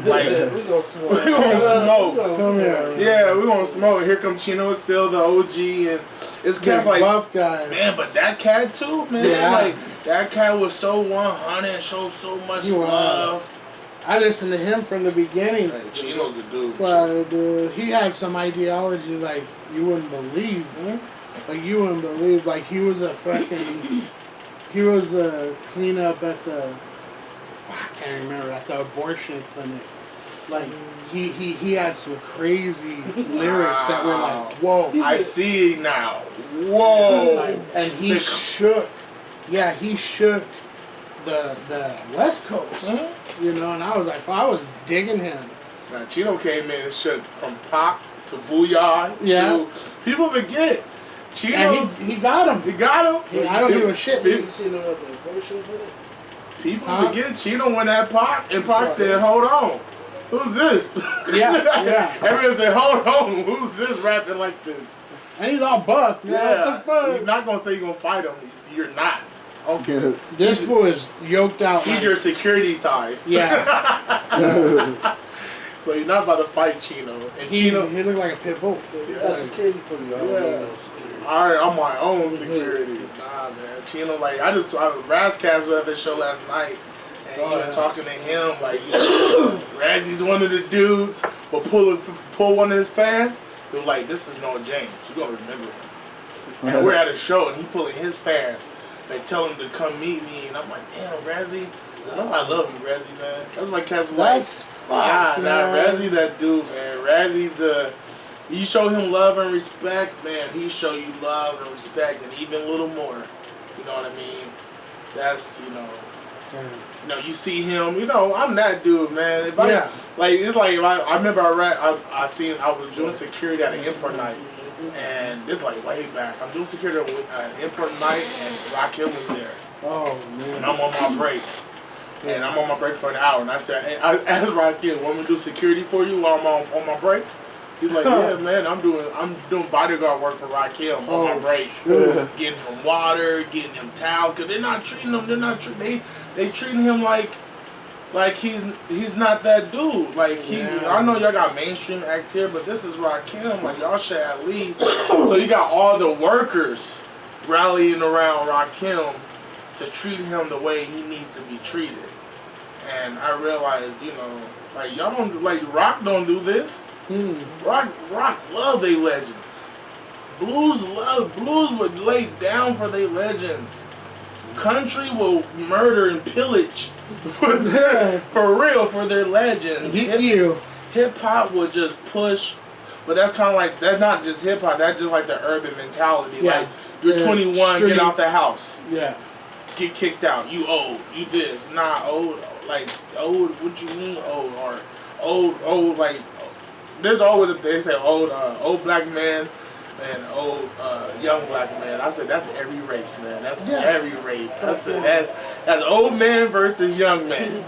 Like, We gonna smoke. we gonna smoke. Come here. Yeah, we gonna smoke. Here come Chino XL, the OG, and it's cats This like, buff guy. man, but that cat too, man. Yeah. Like, that cat was so 100 and showed so much He was. love. I listened to him from the beginning. Hey, Chino's a dude. But he had some ideology like you wouldn't believe. Like you wouldn't believe. Like he was a cleanup at the, I can't remember, at the abortion clinic. Like he had some crazy lyrics that were like, whoa. I see now. Whoa. Like, and he shook. Yeah, he shook the West Coast. You know, and I was digging him. Now, Chino came in and shook from Pop to Booyah to... People forget. Chino... And he got him. He got him. I don't give a shit. You seen him at the abortion clinic? People forget Chino went at Pac, and Pac said, hold on. Who's this? Yeah. Everyone said, hold on. Who's this rapping like this? And he's all buff, man. Yeah. What the fuck? You're not going to say you're going to fight him. You're not. Okay. This fool is yoked out. He's like- your security ties. Yeah. So you're not about to fight Chino. And he Chino... looked like a pit bull. That's security for you. I don't need no security. Alright, I'm my own security. Nah, man. Chino, like, I Razcast was at the show last night, and even talking to him, like, you know, Razzy's one of the dudes, but pull one of his fans. They were like, this is no James. You're gonna remember him. And we're at a show, and he pulling his fans. They tell him to come meet me, and I'm like, damn, Razzy. I love you, Razzy, man. That's my cat's wife. Nah, Razzy, that dude, man. Razzy's the... You show him love and respect, man, he show you love and respect and even a little more. You know what I mean? That's, you know, you see him, you know, I'm that dude, man. If I, like, it's like, if I remember I was doing security at an import night, and it's like way back. I'm doing security at an import night, and Rakim was there. Oh, man. And I'm on my break. And I'm on my break for an hour, and I said, hey, I asked Rakim, want me to do security for you while I'm on my break? He's like, yeah, man, I'm doing bodyguard work for Rakim on my break, getting him water, getting him towels, cause they're not treating him. They treating him like he's not that dude. Like I know y'all got mainstream acts here, but this is Rakim. Like y'all should at least. So you got all the workers rallying around Rakim to treat him the way he needs to be treated. And I realized, you know, like y'all don't Rock don't do this. Rock love they legends. Blues would lay down for they legends. Country will murder and pillage for real for their legends. Hip hop would just push, but that's kind of like, that's not just hip hop. That's just like the urban mentality. Like you're 21, get out the house. Yeah. Get kicked out. You old. You this. Nah, old. Like old. What you mean old? Or old like. There's always they say old black man and old young black man. I said that's every race, man. That's every race. I said that's old man versus young man.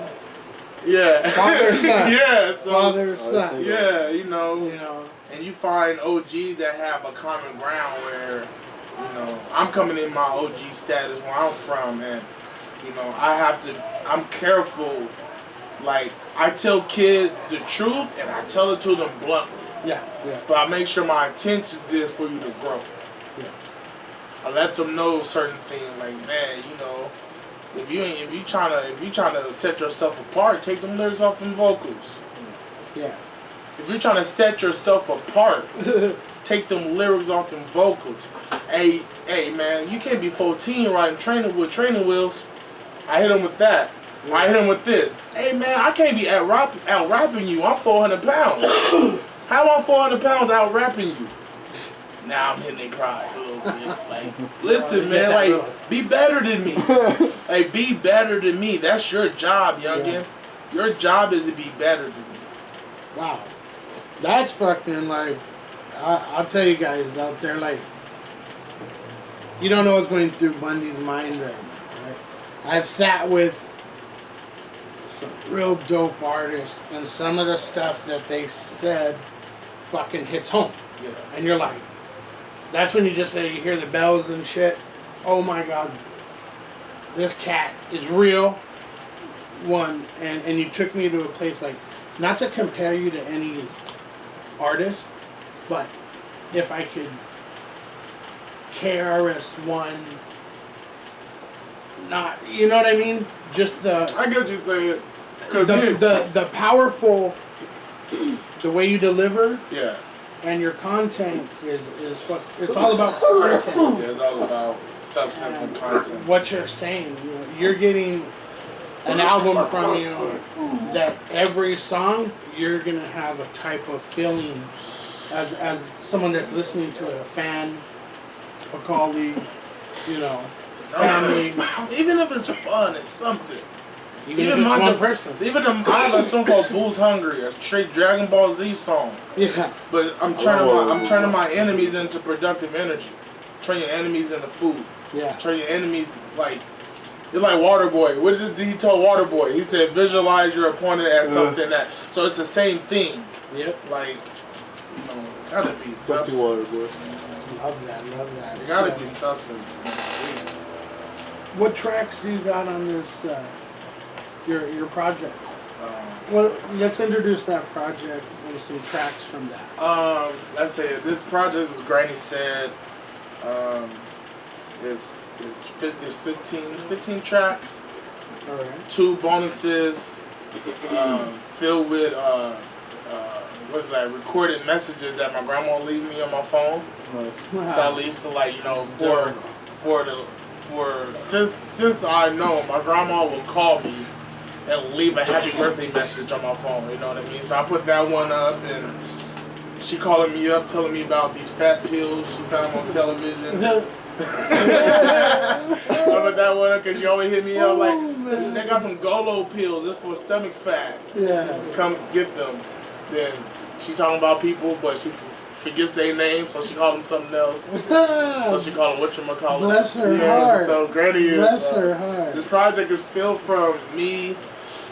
Yeah. Father son. Yeah. So, Father son. Yeah, you know. And you find OGs that have a common ground where, you know, I'm coming in my OG status where I'm from, and you know I'm careful. Like, I tell kids the truth, and I tell it to them bluntly. Yeah. But I make sure my intentions is for you to grow. Yeah. I let them know certain things, like, man, you know, if you trying to set yourself apart, take them lyrics off them vocals. Yeah. If you're trying to set yourself apart, take them lyrics off them vocals. Hey, man, you can't be 14 riding training wheels. I hit them with that. I hit him with this. Hey man, I can't be out rapping you. I'm 400 pounds. How am I 400 pounds out rapping you? Now I'm hitting their pride a little bit. Like, listen, man. Like, be better than me. Like, be better than me. That's your job, youngin. Your job is to be better than me. Wow, that's fucking like. I'll tell you guys out there, like, you don't know what's going through Bundy's mind right now, right? I've sat with some real dope artists, and some of the stuff that they said fucking hits home. Yeah. And you're like, that's when you just say, you hear the bells and shit. Oh my God, this cat is real. And you took me to a place like, not to compare you to any artist, but if I could KRS-One, not, you know what I mean? Just the I get what you're saying. 'Cause the powerful, the way you deliver yeah. and your content is it's all about content. Yeah, it's all about substance and content. What you're saying, you know, you're getting an album from you that every song you're gonna have a type of feeling as someone that's listening to it, a fan, a colleague, you know, family. Even if it's fun, it's something. Even if it's one person. I have a song called Boo's Hungry, a straight Dragon Ball Z song. Yeah. But I'm turning my enemies into productive energy. Turn your enemies into food. Yeah. Turn your enemies like it's like Waterboy. What did he told Waterboy? He said visualize your opponent as something that. So it's the same thing. Yep. Like, you know, gotta be substance. Love that. It gotta be substance. What tracks do you got on this your project? Well, let's introduce that project and some tracks from that. Let's say this project, as Granny said, it's 15 tracks, All right. 2 bonuses, filled with what is that? Recorded messages that my grandma leave me on my phone. So I leave to like, you know, since I know my grandma will call me and leave a happy birthday message on my phone, you know what I mean? So I put that one up, and she calling me up telling me about these fat pills she found on television. I put that one up because she always hit me up like, they got some Golo pills, it's for stomach fat. Yeah. Come get them. Then she talking about people, but she forgets their name, so she called them something else. So she called them whatchamacallit. Bless her heart. So Granny is. Bless her heart. This project is filled from me.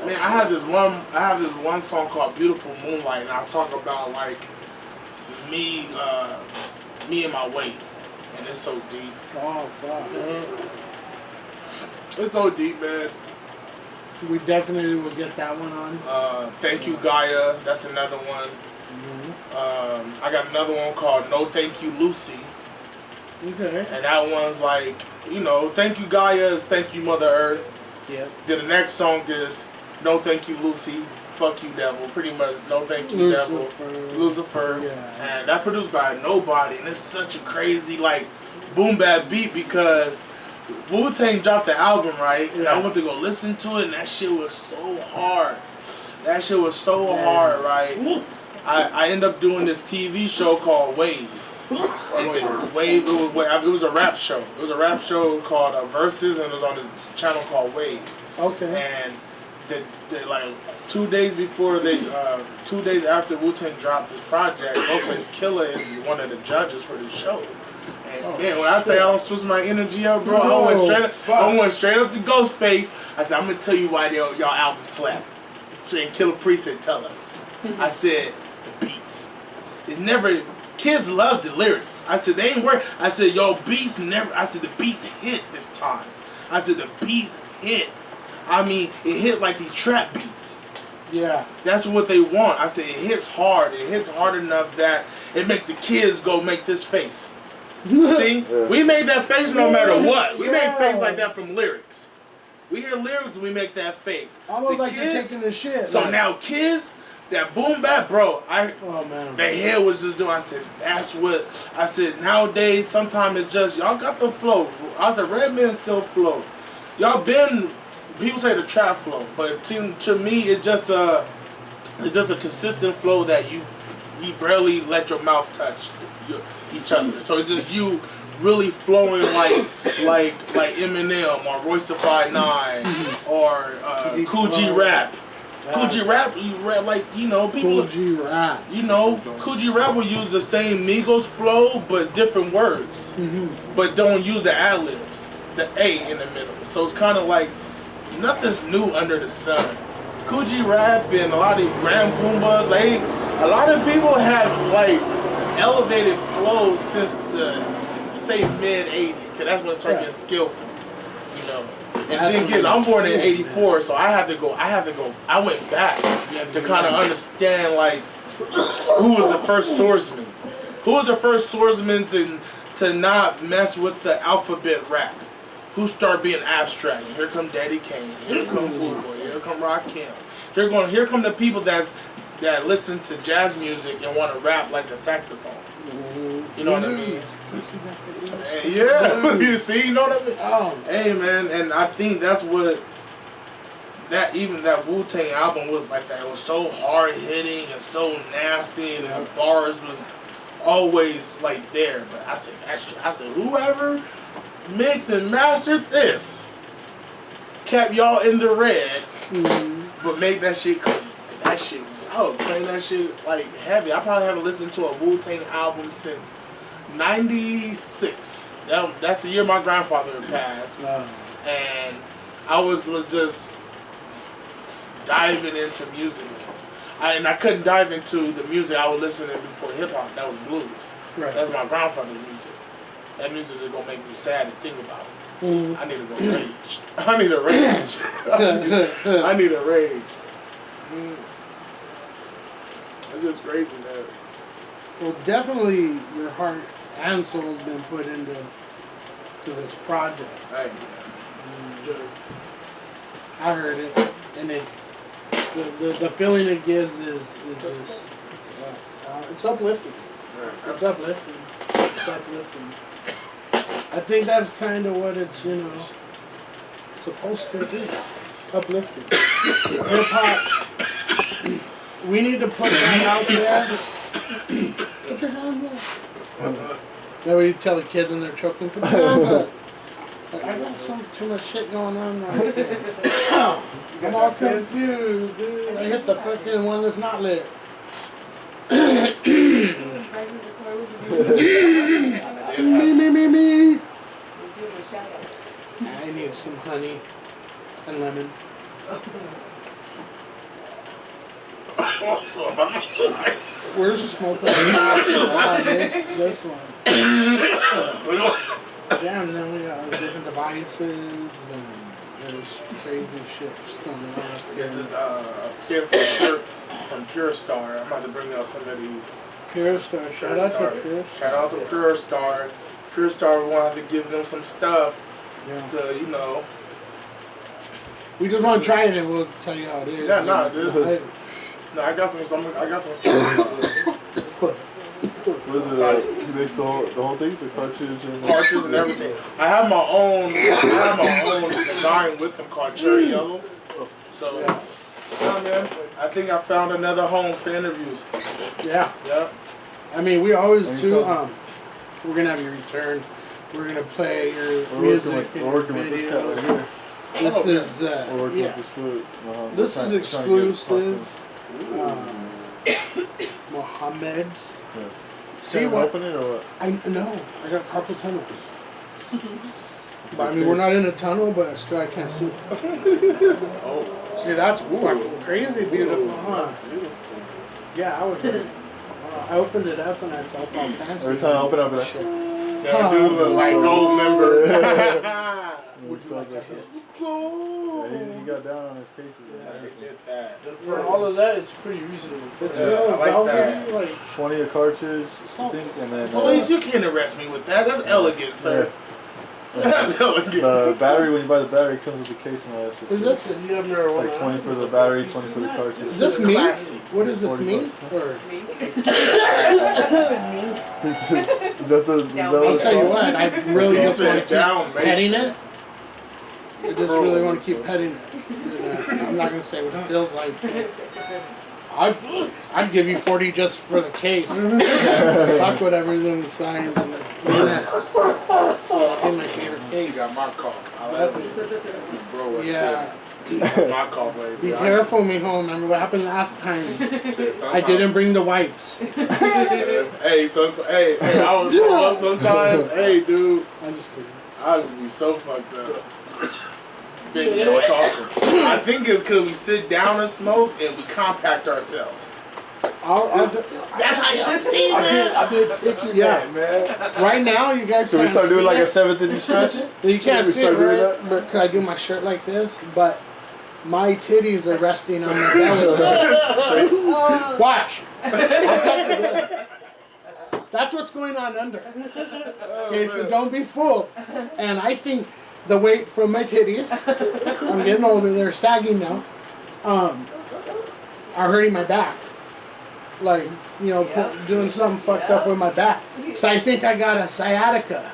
I mean, I have this one song called "Beautiful Moonlight," and I talk about like me and my weight, and it's so deep. Oh fuck. It's so deep, man. We definitely will get that one on. Thank You Gaia, that's another one. I got another one called No Thank You Lucy. Okay. And that one's like, you know, Thank You Gaia is Thank You Mother Earth. Yep. Then the next song is No Thank You Lucy, Fuck You Devil. Pretty much No Thank You Devil. Lucifer. Yeah. And that produced by nobody. And it's such a crazy like boom bap beat because Wu-Tang dropped the album, right? And I went to go listen to it, and that shit was so hard. That shit was so hard, right? I ended up doing this TV show called Wave. And Wave, it was a rap show. It was a rap show called Versus, and it was on this channel called Wave. Okay. And like 2 days before 2 days after Wu-Tang dropped this project, Ghostface Killah is one of the judges for the show. And man, when I say I don't switch my energy up, bro, I went straight up to Ghostface. I said, I'm gonna tell you why y'all album slapped. And Killer Priest said, tell us. I said, the beats. It never. Kids love the lyrics. I said, they ain't work. I said, y'all beats never. I said, the beats hit this time. I said, the beats hit. I mean, it hit like these trap beats. Yeah. That's what they want. I said, it hits hard. It hits hard enough that it make the kids go make this face. See? We made that face no matter what. We made face like that from lyrics. We hear lyrics and we make that face. Almost like you're taking the shit. So now kids, that boom bap, bro, oh man. the head was just doing, I said, that's what, I said, nowadays, sometimes it's just, y'all got the flow. I said, Redman still flow. Y'all been, people say the trap flow, but to me, it's just a consistent flow that you barely let your mouth touch each other. So it's just you really flowing like Eminem or Royce the 5'9" or Cool G Rap. Cool G Rap, you rap like, you know, people. Cool G Rap. You know, Cool G Rap will use the same Migos flow, but different words. But don't use the ad-libs, the A in the middle. So it's kind of like nothing's new under the sun. Cool G Rap and a lot of Grand Pumbaa, like, a lot of people have like elevated flows since the, say, mid-'80s, because that's when it started getting skillful, you know. And then again, I'm born in '84, so I went back to kind of understand like who was the first swordsman. Who was the first swordsman to not mess with the alphabet rap? Who started being abstract? Here come Daddy Kane. Here come Blue Boy. Here come Rakim. Here come the people that listen to jazz music and want to rap like a saxophone. You know what I mean? Yeah. You see, you know what I mean? Oh. Hey man, and I think that's what that Wu-Tang album was like. That it was so hard hitting and so nasty, and the bars was always like there. But I said whoever mixed and mastered this kept y'all in the red, but made that shit clean. That shit, I would play that shit like heavy. I probably haven't listened to a Wu-Tang album since '96. That's the year my grandfather passed, and I was just diving into music. I couldn't dive into the music I was listening before hip hop. That was blues. Right. That's my grandfather's music. That music is gonna make me sad to think about it. I need to go rage. I need a rage. I need a rage. It's just crazy, man. Well, definitely your heart and soul has been put into this project. Hey, I heard it, and it's the feeling it gives is just it's uplifting. man. It's uplifting. It's uplifting. I think that's kind of what it's supposed to be. Uplifting. Hip hop. We need to put that out there. Put your hands up. Then we tell the kids when they're choking, put your hands up. Like, I got too much shit going on right now. I'm all confused, dude. I hit the fucking one that's not lit. Me. I need some honey and lemon. Where's the smoke? This one. Yeah, and then we got different devices and there's crazy shit just going on. This is kid from Pure Star. I'm about to bring out some of these. Pure Star. Shout out to Pure Star. Shout out to Pure Star. Pure Star, we wanted to give them some stuff to, We just want to try it and we'll tell you how it is. Yeah, I got some stuff. What is it? Do they sell the whole thing? The cartridge and everything. I have my own design with them called Cherry Yellow. So, yeah, man. I think I found another home for interviews. Yeah. Yeah. I mean, we always do. We're gonna have you return. We're gonna play your music. We're working with this cat right here. This is We're working with this food. This is exclusive. Mohammed's. Yeah. See what? Open it or what? I know. I got carpal tunnel. But I mean, we're not in a tunnel, but still I can't see. Oh. See, that's fucking crazy beautiful, huh? Yeah, I opened it up and I felt all fancy. Every time I open up, shit. Yeah, dude look like gold member. Would you like that hit? Yeah, he got down on his cases. Yeah, he did that. For all of that, it's pretty reasonable. It's Yeah, real I like velvety, that. like 20 a cartridge, I think, and then Please, you can't arrest me with that. That's elegant, sir. That's elegant. the battery, when you buy the battery, it comes with the case and all that shit. Is this You have never It's like 20 for the battery, 20 for the cartridge. is this meat? Classy. What does this 40 mean? bucks. Or Is that the? Is that I'll what tell you it's what, I really You just want said to down, keep mate. petting it. I just really want to keep petting it. I'm not gonna say what it feels like. I'd give you 40 just for the case. Fuck whatever's inside. In my favorite You case. got my cough. I like it. Bro, Yeah. my cough right Be there. careful, mijo. Remember what happened last time? Shit, I sometimes- didn't bring the wipes. Hey, I was so up sometimes. Hey, dude, I'm just kidding. I would be so fucked up. Big man coughing. I think it's because we sit down and smoke and we compact ourselves. I'll do, that's how y'all see, man. I did picture that, man. Right now, you guys Can we can't start doing see like a it. 7th inning stretch? You can't Can we see it, start doing right? that? But cause I do my shirt like this, but my titties are resting on my belly. Watch. I'll tell you that. That's what's going on under. Okay, so don't be fooled. And I think the weight from my titties, I'm getting older, they're sagging now, are hurting my back. Like, you know, doing something fucked up with my back. So I think I got a sciatica.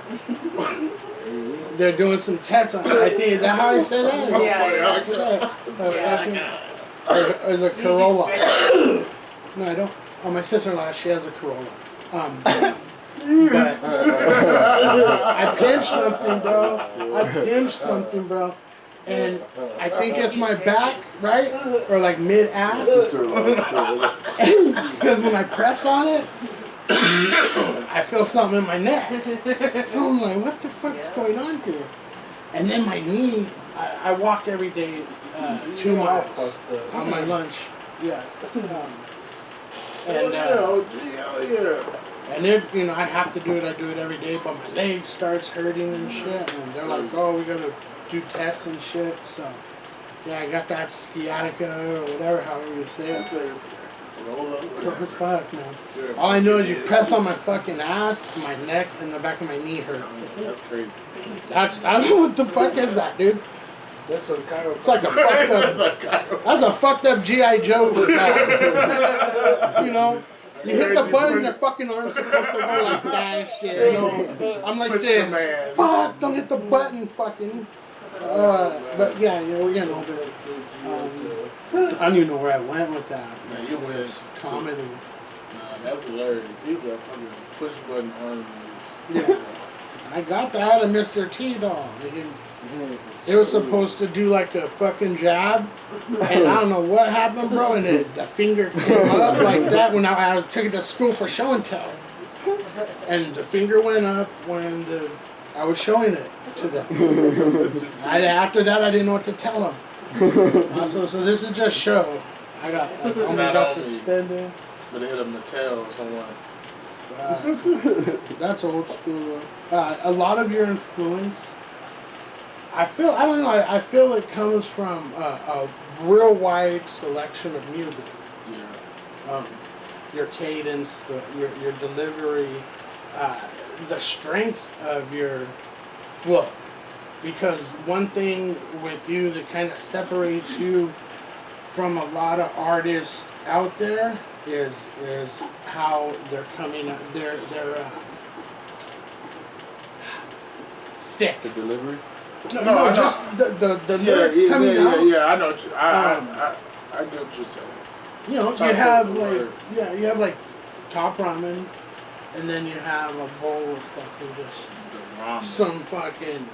They're doing some tests on it. I think, is that how I say that? Is a Corolla. No, I don't. Oh, my sister-in-law, she has a Corolla. But I pinched something, bro. And I think it's my back, right? Or like mid-ass. Because when I press on it, I feel something in my neck. So I'm like, what the fuck's going on here? And then my knee, I walk every day 2 miles on my lunch. Yeah. And it, you know, I have to do it. I do it every day, but my leg starts hurting and shit. And they're like, "Oh, we gotta do tests and shit." So, yeah, I got that sciatica or whatever, however you say it. Fuck, man. All I know is you press on my fucking ass, my neck, and the back of my knee hurt. That's crazy. I don't know what the fuck is that, dude. That's a chiropractor. It's like a fucked up. That's a fucked up GI Joe with that. You know. You hit the button, their fucking arm's supposed to go like that and shit. You know? I'm like this. Fuck, don't hit the button, fucking. But yeah, you know, we're getting older. I don't even know where I went with that. Yeah, you went comedy. Nah, that's hilarious. He's a fucking push button arm. Yeah. I got that at Mr. T doll. It was supposed to do like a fucking jab, and I don't know what happened, bro, and the finger came up like that when I took it to school for show and tell. And the finger went up when I was showing it to them. After that, I didn't know what to tell them. So this is just show. I got suspended. But it hit a Mattel or someone. That's old school. A lot of your influence, I feel it comes from a real wide selection of music. Yeah. Your cadence, your delivery, the strength of your flow. Because one thing with you that kind of separates you from a lot of artists out there is how they're coming up. They're thick. The delivery? No, just the lyrics coming out. Yeah, I know. I get what you're saying. You know, you have like top ramen, and then you have a bowl of fucking just some fucking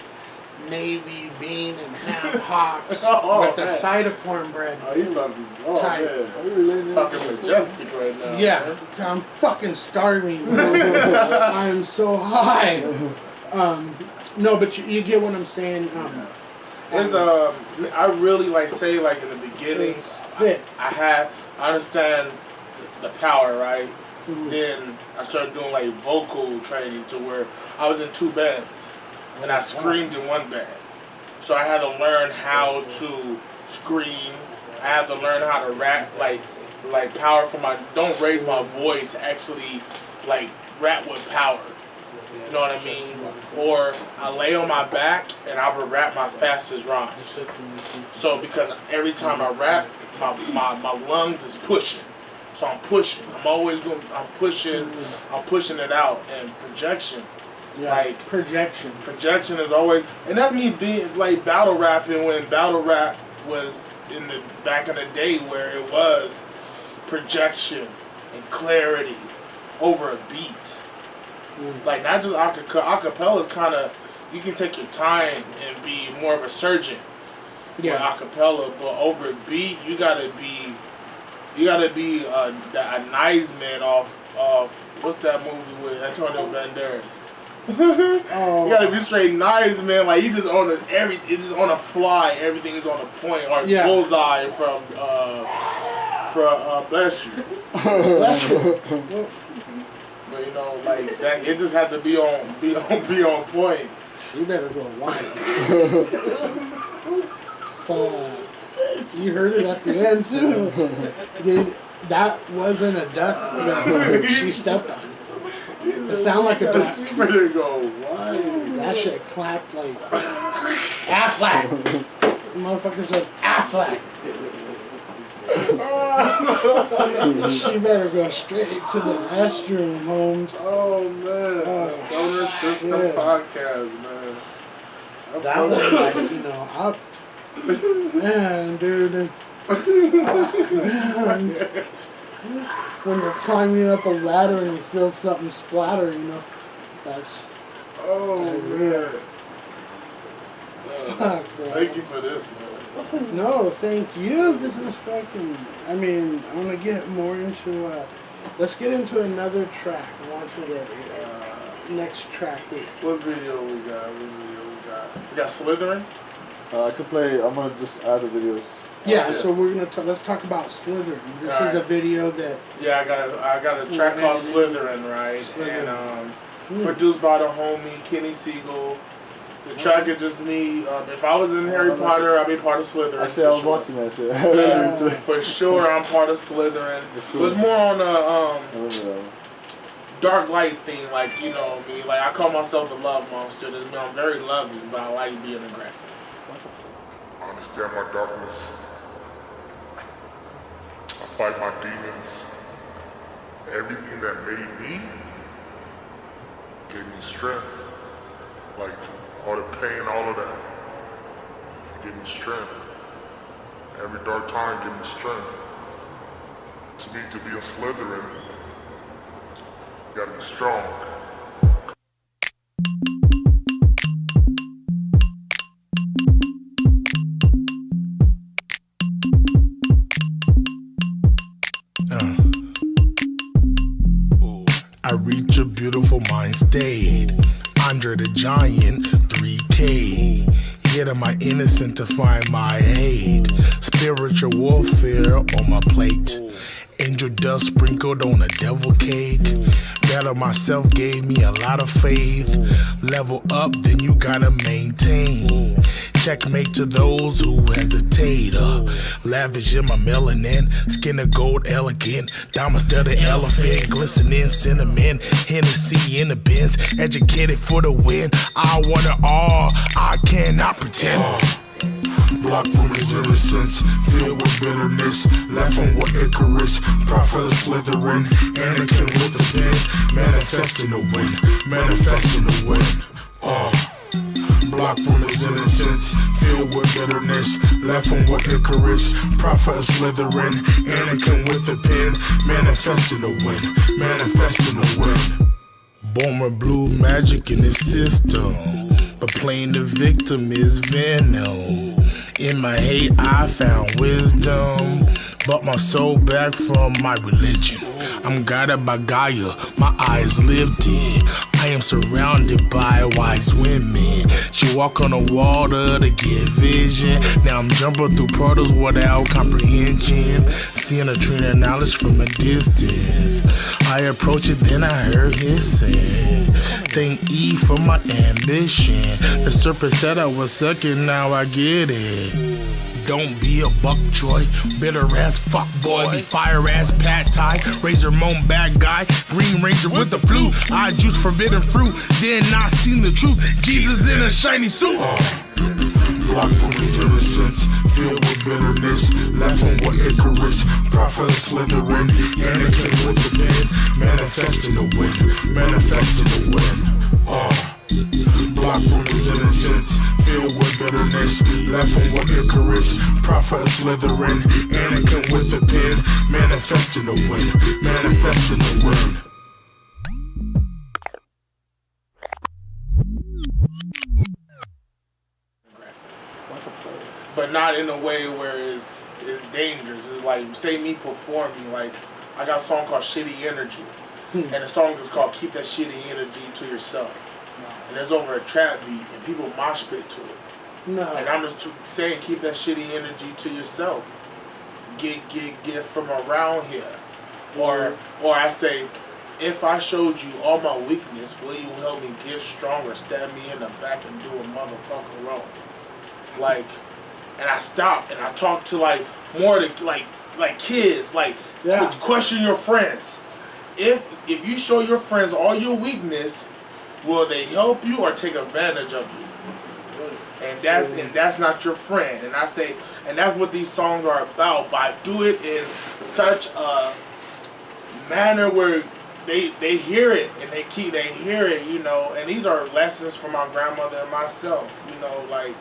navy bean and ham hocks with the side of cornbread. Oh, you talking? Oh, type. man. Talking majestic right now. Yeah, man. I'm fucking starving. I'm so high. No, but you get what I'm saying. It's I really like say like in the beginning, I understand the power, right? Mm-hmm. Then I started doing like vocal training to where I was in 2 bands and I screamed in 1 band. So I had to learn how to scream. I had to learn how to rap like power for my. Don't raise my voice. Actually, like rap with power. You know what I mean? Or I lay on my back and I would rap my fastest rhymes. So because every time I rap, my lungs is pushing. So I'm pushing. I'm pushing it out. And projection. Yeah, like projection. Projection is always, and that's me being like battle rapping when battle rap was back in the day where it was projection and clarity over a beat. Like not just acapella is kind of, you can take your time and be more of a surgeon with acapella, but over a beat you gotta be a nice man off what's that movie with Antonio Banderas? You gotta be straight nice, man. Like you just it's just on a fly. Everything is on a point or bullseye bless you. Bless you. But you know, like that, it just had to be on point. You better go wild. Fuck. You heard it at the end too. Dude, that wasn't a duck that she stepped on. It sounded like a duck. You better go wild. That shit clapped like Affleck. The motherfucker said Affleck. She better go straight to the restroom, Holmes. Oh man, the Stoner System podcast, man. That was like, you know, man, dude. When you're climbing up a ladder and you feel something splatter, you know, that's. Man. Fuck, bro. Thank you for this, man. No, thank you. This is fucking. I mean, I want to get more into. Let's get into another track. I want you to next track. What video we got? We got Slytherin. I could play. I'm gonna just add the videos. Yeah, so we're gonna let's talk about Slytherin. This is a video that. Yeah, I got a track called Slytherin, right? Slytherin. And produced by the homie Kenny Siegel. The track is just me. If I was in Harry Potter, I'd be part of Slytherin. Actually, I was watching that shit. Yeah, for sure, I'm part of Slytherin. It was more on a dark light thing, like, you know me. Like, I call myself the love monster. I'm very loving, but I like being aggressive. I understand my darkness. I fight my demons. Everything that made me gave me strength. Like, all the pain, all of that. It gave me strength. Every dark time gave me strength. To me, to be a Slytherin, you gotta be strong. I reach a beautiful mind state. Andre the Giant, 3K. Yet am I innocent to find my hate? Spiritual warfare on my plate. Angel dust sprinkled on a devil cake. Better myself gave me a lot of faith. Level up, then you gotta maintain. Checkmate to those who hesitate. Lavish in my melanin, skin of gold elegant. Diamond studded elephant, glistening cinnamon. Hennessy in the bins, educated for the win. I want it all, I cannot pretend. Blocked from his innocence, filled with bitterness. Laughing with Icarus, prophet of Slytherin. Anakin with the pen, manifesting the win, manifesting the win. Blocked from his innocence, filled with bitterness. Laughing with Icarus, prophet of Slytherin. Anakin with the pen, manifesting the win, manifesting the win. Born with blue magic in his system, but playing the victim is venom. In my hate I found wisdom, bought my soul back from my religion. I'm guided by Gaia, my eyes lifted. I am surrounded by wise women. She walk on the water to get vision. Now I'm jumping through portals without comprehension, seeing a train of knowledge from a distance. I approach it, then I heard his sin. Thank E for my ambition. The serpent said I was sucking, now I get it. Don't be a buck Troy, bitter ass fuck boy, be fire ass Pad Thai, Razor Moan bad guy, Green Ranger with the flu, I juice forbidden fruit, then I seen the truth, Jesus in a shiny suit. Blocked from his innocence, filled with bitterness, laughing with Icarus, prophet of Slytherin, Anakin with the pen, manifesting the win, manifesting the win. Blocked from his innocence, filled with bitterness, laughing with Icarus, prophet of Slytherin, Anakin with the pen, manifesting the win, manifesting the win. But not in a way where it's dangerous. It's like, say me performing, like, I got a song called Shitty Energy. And the song is called Keep That Shitty Energy to Yourself. And there's over a trap beat and people mosh pit to it. No. And I'm just saying, keep that shitty energy to yourself. get from around here. Or I say, if I showed you all my weakness, will you help me get stronger? Stab me in the back and do a motherfucker wrong. Like, and I stop and I talk to like more to like kids, like question your friends. If you show your friends all your weakness, will they help you or take advantage of you? And that's not your friend. And I say, and that's what these songs are about. But I do it in such a manner where they hear it and they hear it, you know. And these are lessons from my grandmother and myself, you know, like,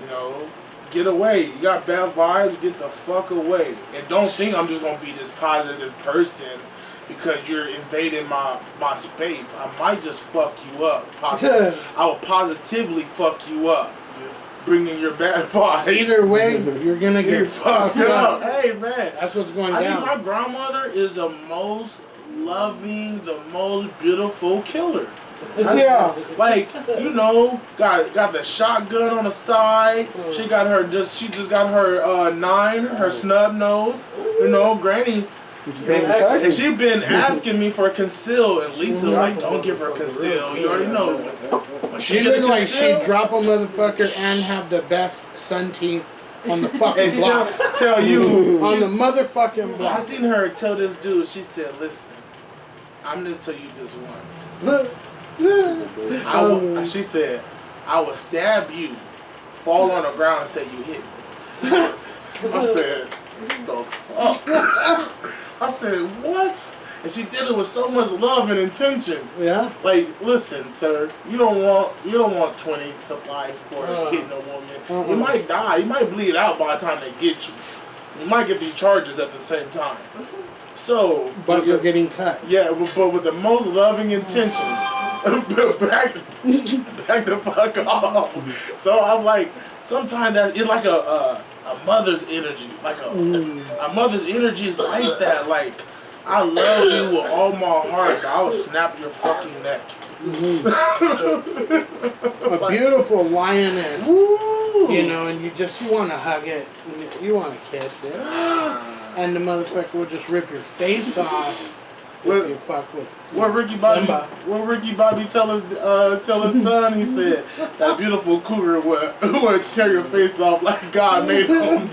you know, get away. You got bad vibes, get the fuck away. And don't think I'm just gonna be this positive person because you're invading my space. I might just fuck you up. I will positively fuck you up, bringing your bad vibes. Either way, you're gonna get fucked up. Hey man, that's what's going down. I think my grandmother is the most loving, the most beautiful killer. Like, you know, got the shotgun on the side. She just got her 9, her snub nose. You know, Granny. And she been asking me for conceal, and Lisa like, don't give her conceal. You already know. When she look like she'd drop a motherfucker and have the best sun team on the fucking block. Tell you on the motherfucking block. I seen her tell this dude. She said, "Listen, I'm just tell you this once. She said, I will stab you, fall on the ground, and say you hit me." I said, "What the fuck?" I said, "What?" And she did it with so much love and intention. Yeah. Like, listen, sir, you don't want 20 to life for hitting a woman. You might die. You might bleed out by the time they get you. You might get these charges at the same time. So, but you're getting cut. Yeah, but with the most loving intentions, back the fuck off. So I'm like, sometimes that it's like a mother's energy, like a mother's energy is like that. Like, I love you with all my heart, but I will snap your fucking neck. A beautiful lioness, you know, and you want to hug it, you want to kiss it, and the motherfucker will just rip your face off if you fuck with. What Ricky Bobby tell his son? He said that beautiful cougar would tear your face off like God made him.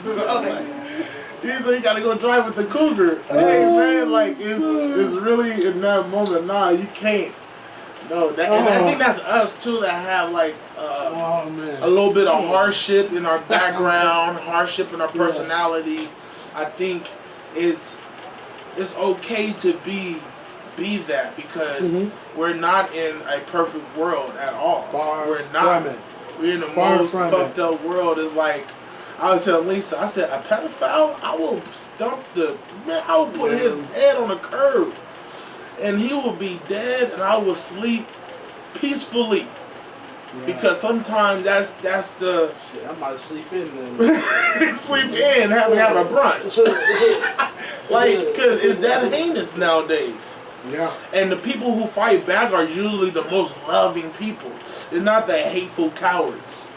He said you gotta go drive with the cougar. Hey man, like it's really in that moment. Nah, you can't. No, and I think that's us too that have like a little bit of hardship in our background, hardship in our personality. I think it's okay to be that because we're not in a perfect world at all. We're not. We're in the most fucked up world. It's like, I was telling Lisa, I said, a pedophile, I will I will put his head on a curve and he will be dead and I will sleep peacefully. Yeah. Because sometimes that's the... Shit, I might sleep in then. Sleep in, have a brunch. Like, because it's that heinous nowadays. Yeah. And the people who fight back are usually the most loving people. It's not the hateful cowards.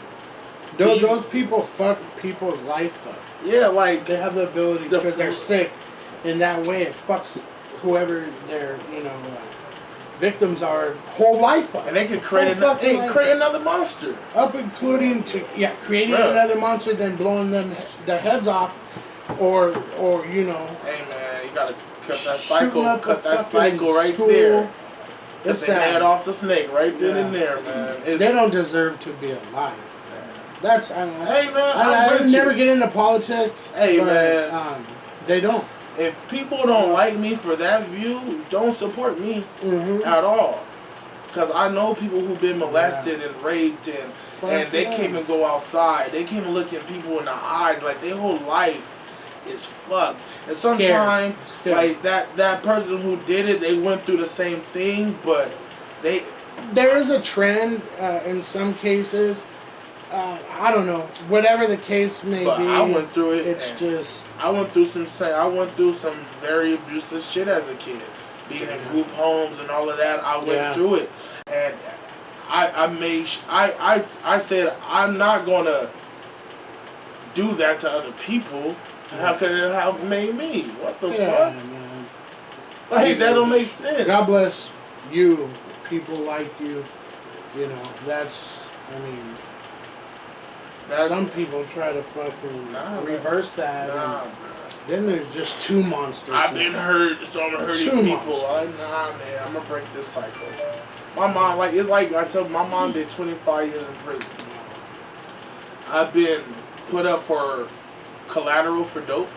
Those people fuck people's life up. Yeah, like... They have the ability, because they're sick, in that way it fucks whoever their, victims are whole life up. And they can create another monster. Up including creating another monster, then blowing their heads off, or Hey man, you gotta cut that cycle. Cut that cycle right there. Cut the head off the snake right then and there, man. They don't deserve to be alive. That's hey man, I never get into politics. Hey man, they don't. If people don't like me for that view, don't support me at all. Because I know people who've been molested and raped and they can't even go outside. They can't even look at people in the eyes. Like, their whole life is fucked. And sometimes, like, that person who did it, they went through the same thing, but there is a trend in some cases. I don't know. Whatever the case may be, I went through it. It's just I went through some very abusive shit as a kid, being in group homes and all of that. I went through it, and I said I'm not gonna do that to other people. How could it have made me? What the Yeah, fuck? man. Like, that don't make sense. God bless you, people like you. You know, I mean, some people try to fucking reverse that. Nah, And then there's just two monsters. I've been hurt, so I'm hurting Two people. Like, nah, man, I'm gonna break this cycle. My mom, it's like I told my mom did 25 years in prison. I've been put up for collateral for dope.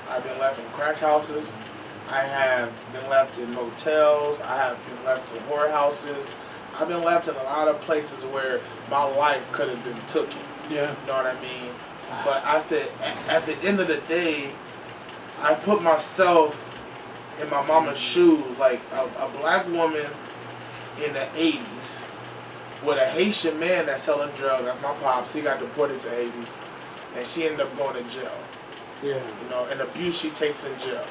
I've been left in crack houses. I have been left in motels. I have been left in whorehouses. I've been left in a lot of places where my life could have been taken. Yeah. You know what I mean? But I said, at the end of the day, I put myself in my mama's shoes, like a black woman in the 80s with a Haitian man that's selling drugs. That's my pops. He got deported to 80s. And she ended up going to jail. Yeah. You know, and abuse she takes in jail.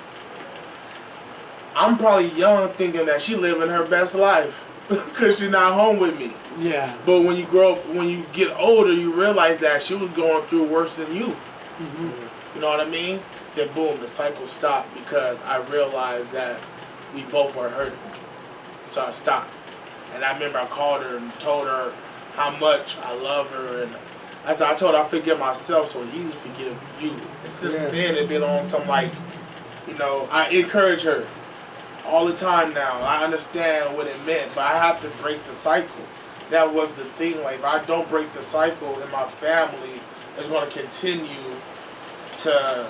I'm probably young thinking that she living her best life because she's not home with me. Yeah. But when you grow up, when you get older, you realize that she was going through worse than you. Mm-hmm. You know what I mean? Then boom, the cycle stopped because I realized that we both were hurting. So I stopped. And I remember I called her and told her how much I love her. And I told her I forgive myself so it's easy to forgive you. And since then, it's been on some I encourage her all the time now. I understand what it meant, but I have to break the cycle. That was the thing. Like, if I don't break the cycle in my family, it's going to continue to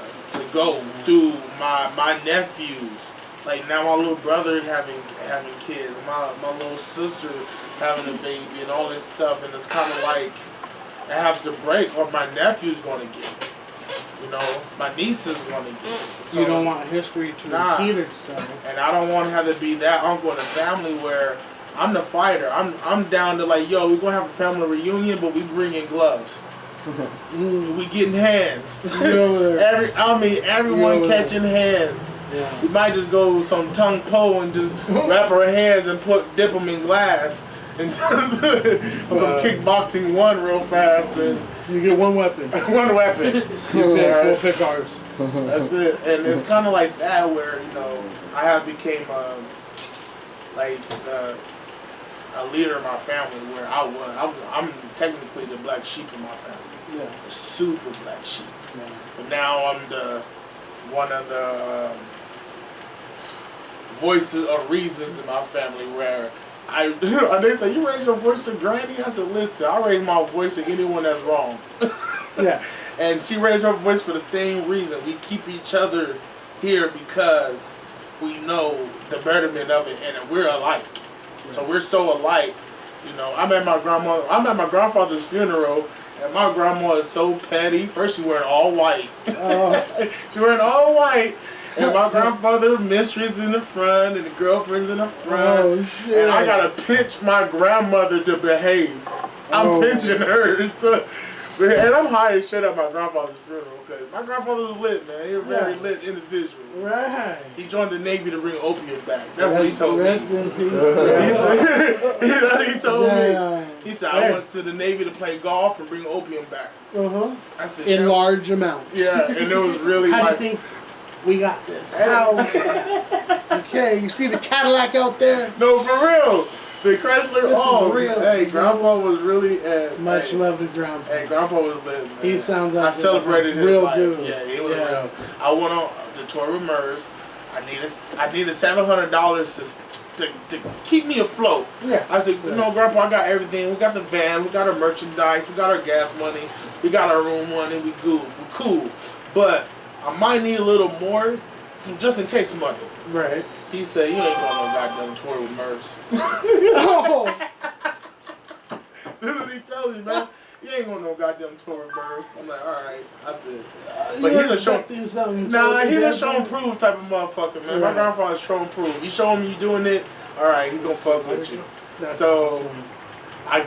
go through my nephews. Like, now my little brother having kids, my little sister having a baby and all this stuff, and it's kind of like I have to break or my nephew's going to get it. You know, my niece is going to get it. So, you don't want history to repeat itself. And I don't want to have to be that uncle in the family where I'm the fighter. I'm down to like, yo, we're going to have a family reunion, but we bring in gloves. We getting hands. Everyone catching hands. Yeah. We might just go with some tongue po and just wrap our hands and dip them in glass and just some kickboxing one real fast and you get one weapon. One weapon. We'll pick ours. That's it. And it's kind of like that where I have became a leader of my family where I'm technically the black sheep in my family. Yeah. The super black sheep. Yeah. But now I'm one of the voices or reasons in my family where they say, you raise your voice to Granny? I said, listen, I raise my voice to anyone that's wrong. Yeah. And she raised her voice for the same reason. We keep each other here because we know the betterment of it and we're alike. So we're so alike. I'm at my grandfather's funeral and my grandma is so petty. First she wearing all white. She wearing all white. And my grandfather's mistress in the front and the girlfriend's in the front. Oh, shit. And I gotta pinch my grandmother to behave. I'm pinching her and I'm high as shit at my grandfather's funeral because my grandfather was lit, man. He was a very lit individual. Right. He joined the Navy to bring opium back. That's what he told me. Rest in peace. He told me. He said, I went to the Navy to play golf and bring opium back. I said, in large amounts. Yeah, and it was really How do you think we got this house? Okay, you see the Cadillac out there? No, for real. The Chrysler, This is real. Hey, Grandpa was really much love to Grandpa. Hey, Grandpa was lit, man. He sounds like I celebrated his real life. dude. Yeah, he was real. I went on the tour with Murs. I needed $700 to keep me afloat. Yeah. I said, Grandpa, I got everything. We got the van, we got our merchandise, we got our gas money, we got our room money. We good, we cool. But I might need a little more, just in case money. Right. He said, you ain't going on no goddamn tour with Murs. Oh. This is what he tells me, man. You ain't going no goddamn tour with Murs. I'm like, all right. I said, but he's a show. He's a show and prove type of motherfucker, man. My grandfather's show and prove. You show him you doing it, all right, he gonna fuck with you. So awesome. I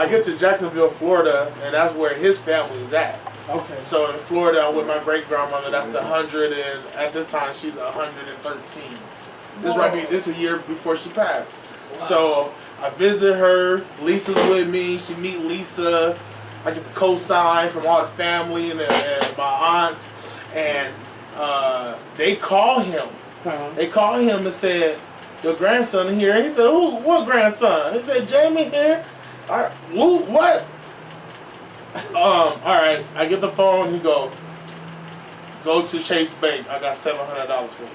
get to Jacksonville, Florida, and that's where his family is at. Okay. So in Florida, with my great grandmother, that's 100, and at this time she's 113. This is a year before she passed. Wow. So I visit her. Lisa's with me. She meet Lisa. I get the co-sign from all the family and my aunts. And they call him. Uh-huh. They called him and said, your grandson here. He said, who? What grandson? He said, Jamie here. All right, what? All right. I get the phone. He go to Chase Bank. I got $700 for you.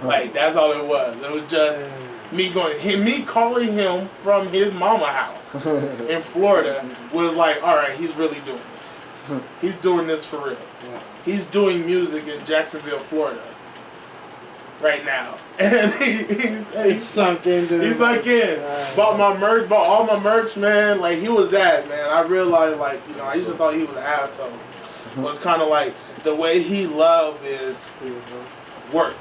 Like, that's all it was. It was just me calling him from his mama house in Florida was like, all right, he's really doing this. He's doing this for real. He's doing music in Jacksonville, Florida right now. And he sunk into He sunk in. Bought my merch, bought all my merch, man. Like, he was that, man. I realized, like, you know, I used to thought he was an asshole. It was kind of like, the way he loved is work.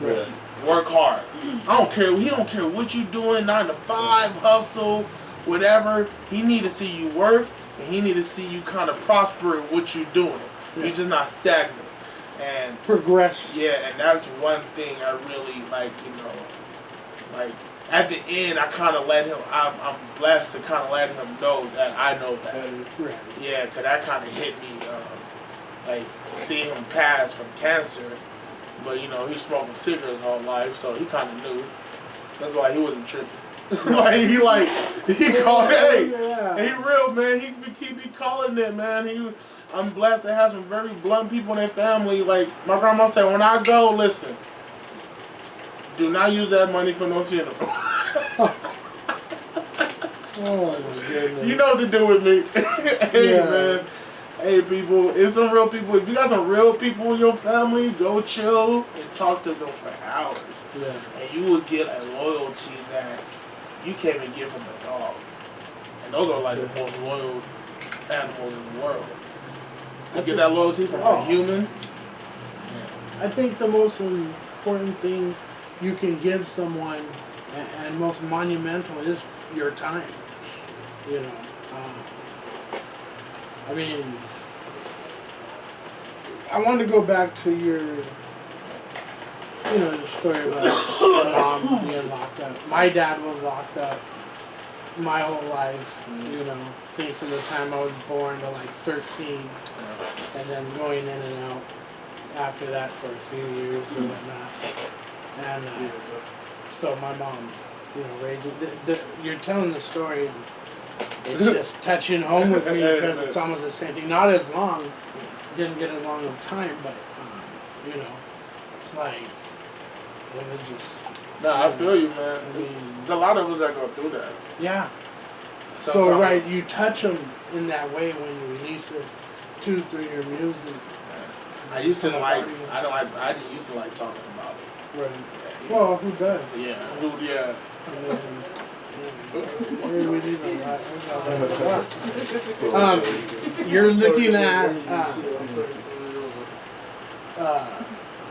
Yeah. Work hard. I don't care. He don't care what you doing, 9 to 5, hustle, whatever. He need to see you work, and he need to see you kind of prosper in what you're doing. Yeah. You're just not stagnant. And progress. Yeah, and that's one thing I really like. You know, like at the end, I kind of let him. I'm blessed to kind of let him know that I know that. Right. Yeah, cause that kind of hit me. Like seeing him pass from cancer. But, you know, he's smoking cigarettes all life, so he kind of knew. That's why he wasn't tripping. he called, hey, he real, man. He be calling it, man. I'm blessed to have some very blunt people in their family. Like, my grandma said, when I go, listen, do not use that money for no funeral. Oh, my goodness. You know what to do with me. Hey, man. Hey, people, it's some real people. If you got some real people in your family, go chill and talk to them for hours. Yeah. And you will get a loyalty that you can't even get from a dog. And those are like the most loyal animals in the world. To get that loyalty from a human. I think the most important thing you can give someone, and most monumental, is your time. You know. I mean, I want to go back to your, the story about your mom being locked up. My dad was locked up my whole life, I think from the time I was born to like 13, and then going in and out after that for a few years or whatnot. And so my mom, raised, you're telling the story, and it's just touching home with me because it's almost the same thing. Not as long, didn't get as long of time, but it's like it was just. Nah, I feel you, man. There's a lot of us that go through that. Yeah. Sometimes. So right, you touch them in that way when you release it through your music. I used to I didn't used to like talking about it. Right. Yeah, well, who does? Yeah. You're looking at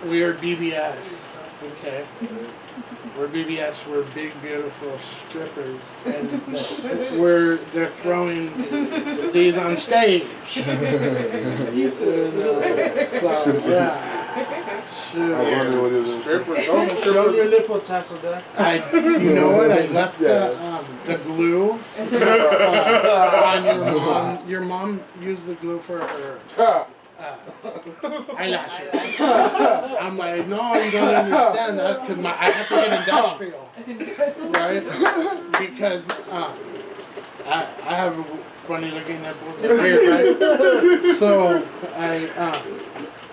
we're BBS, okay? We're BBS. We're big, beautiful strippers, and they're throwing these on stage. So yeah. Sure. I wonder what it is. Strippers. Show your nipple tassel there. You know what? I left the glue on your mom. Your mom used the glue for her eyelashes. I'm like, no, you don't understand that because I have to get industrial, right? Because I have a funny looking nipple, weird, right? So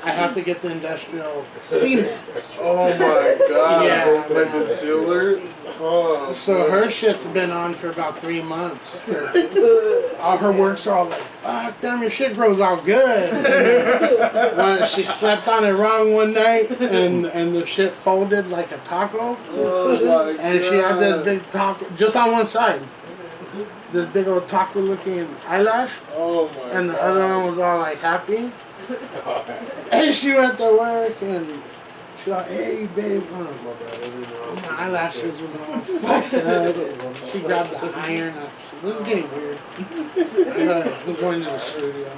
I have to get the industrial cement. Oh my god. Yeah. Like the sealer. Oh. So her shit's been on for about 3 months. All her works are all like, fuck, damn, your shit grows out good. She slept on it wrong one night and the shit folded like a taco. Oh my and she had this big taco, just on one side. This big old taco looking eyelash. Oh my and the god. other one was all like happy. And she went to work and she's like, hey babe, my eyelashes was all fucked up. She grabbed the iron. This is getting weird. I'm going to the studio.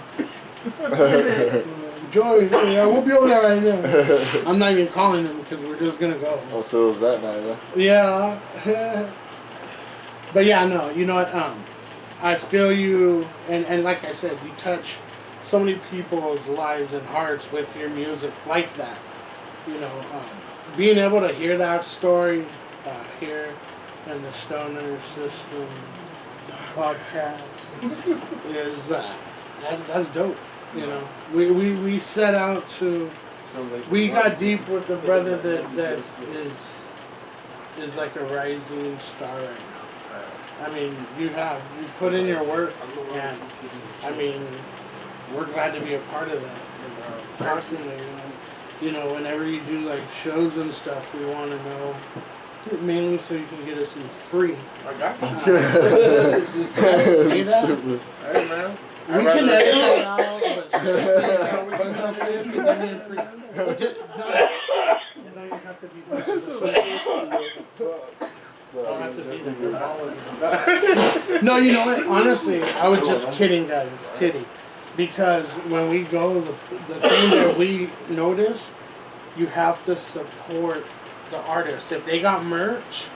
Joey, we'll be over there right now. I'm not even calling him because we're just gonna go. Oh, so it was that night, huh? Yeah. But yeah, no, you know what? I feel you, and like I said, you touch so many people's lives and hearts with your music like that. You know, being able to hear that story here in the Stoner System podcast is that's dope. You know, we set out to. We got deep with the brother that is like a rising star right now. I mean, you put in your work, and I mean, we're glad to be a part of that. Constantly, you know, whenever you do like shows and stuff, we want to know, mainly so you can get us in free. I got you. Say that? Hey, man. We can edit it out, but seriously, get me in free. You have to be No, you know what? Honestly, I was just kidding, guys. Kidding. Because when we go, the thing that we notice, you have to support the artist. If they got merch,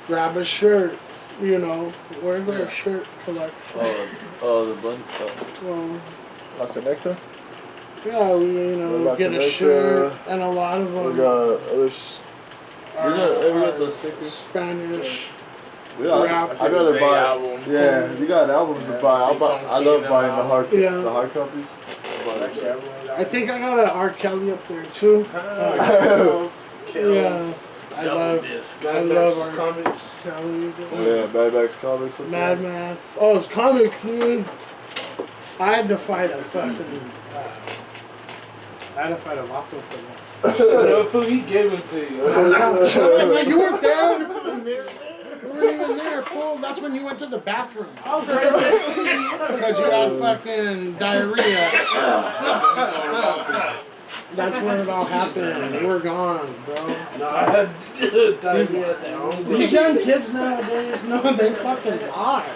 grab a shirt. You know, wear their shirt collection. Oh, the Bundy. Well, La Connecta? yeah, we, you know, La get a Connecta. shirt, and a lot of them We got others. We got the stickers. Spanish. I'd rather buy. Album. Yeah, you got albums to buy. I love buying the hard copies. I think I got an R. Kelly up there too. Yeah. I love our comics. Kelly. Yeah, Mad Max comics. Mad Max. Oh, it's comics, dude. I had to fight a fucking. I had to fight a Vato for that. No, he gave it to you. You weren't there. You weren't even there, fool. That's when you went to the bathroom. Because you had fucking diarrhea. That's when it all happened. We're gone, bro. No, I had diarrhea at home. These young kids nowadays, no, they fucking lie.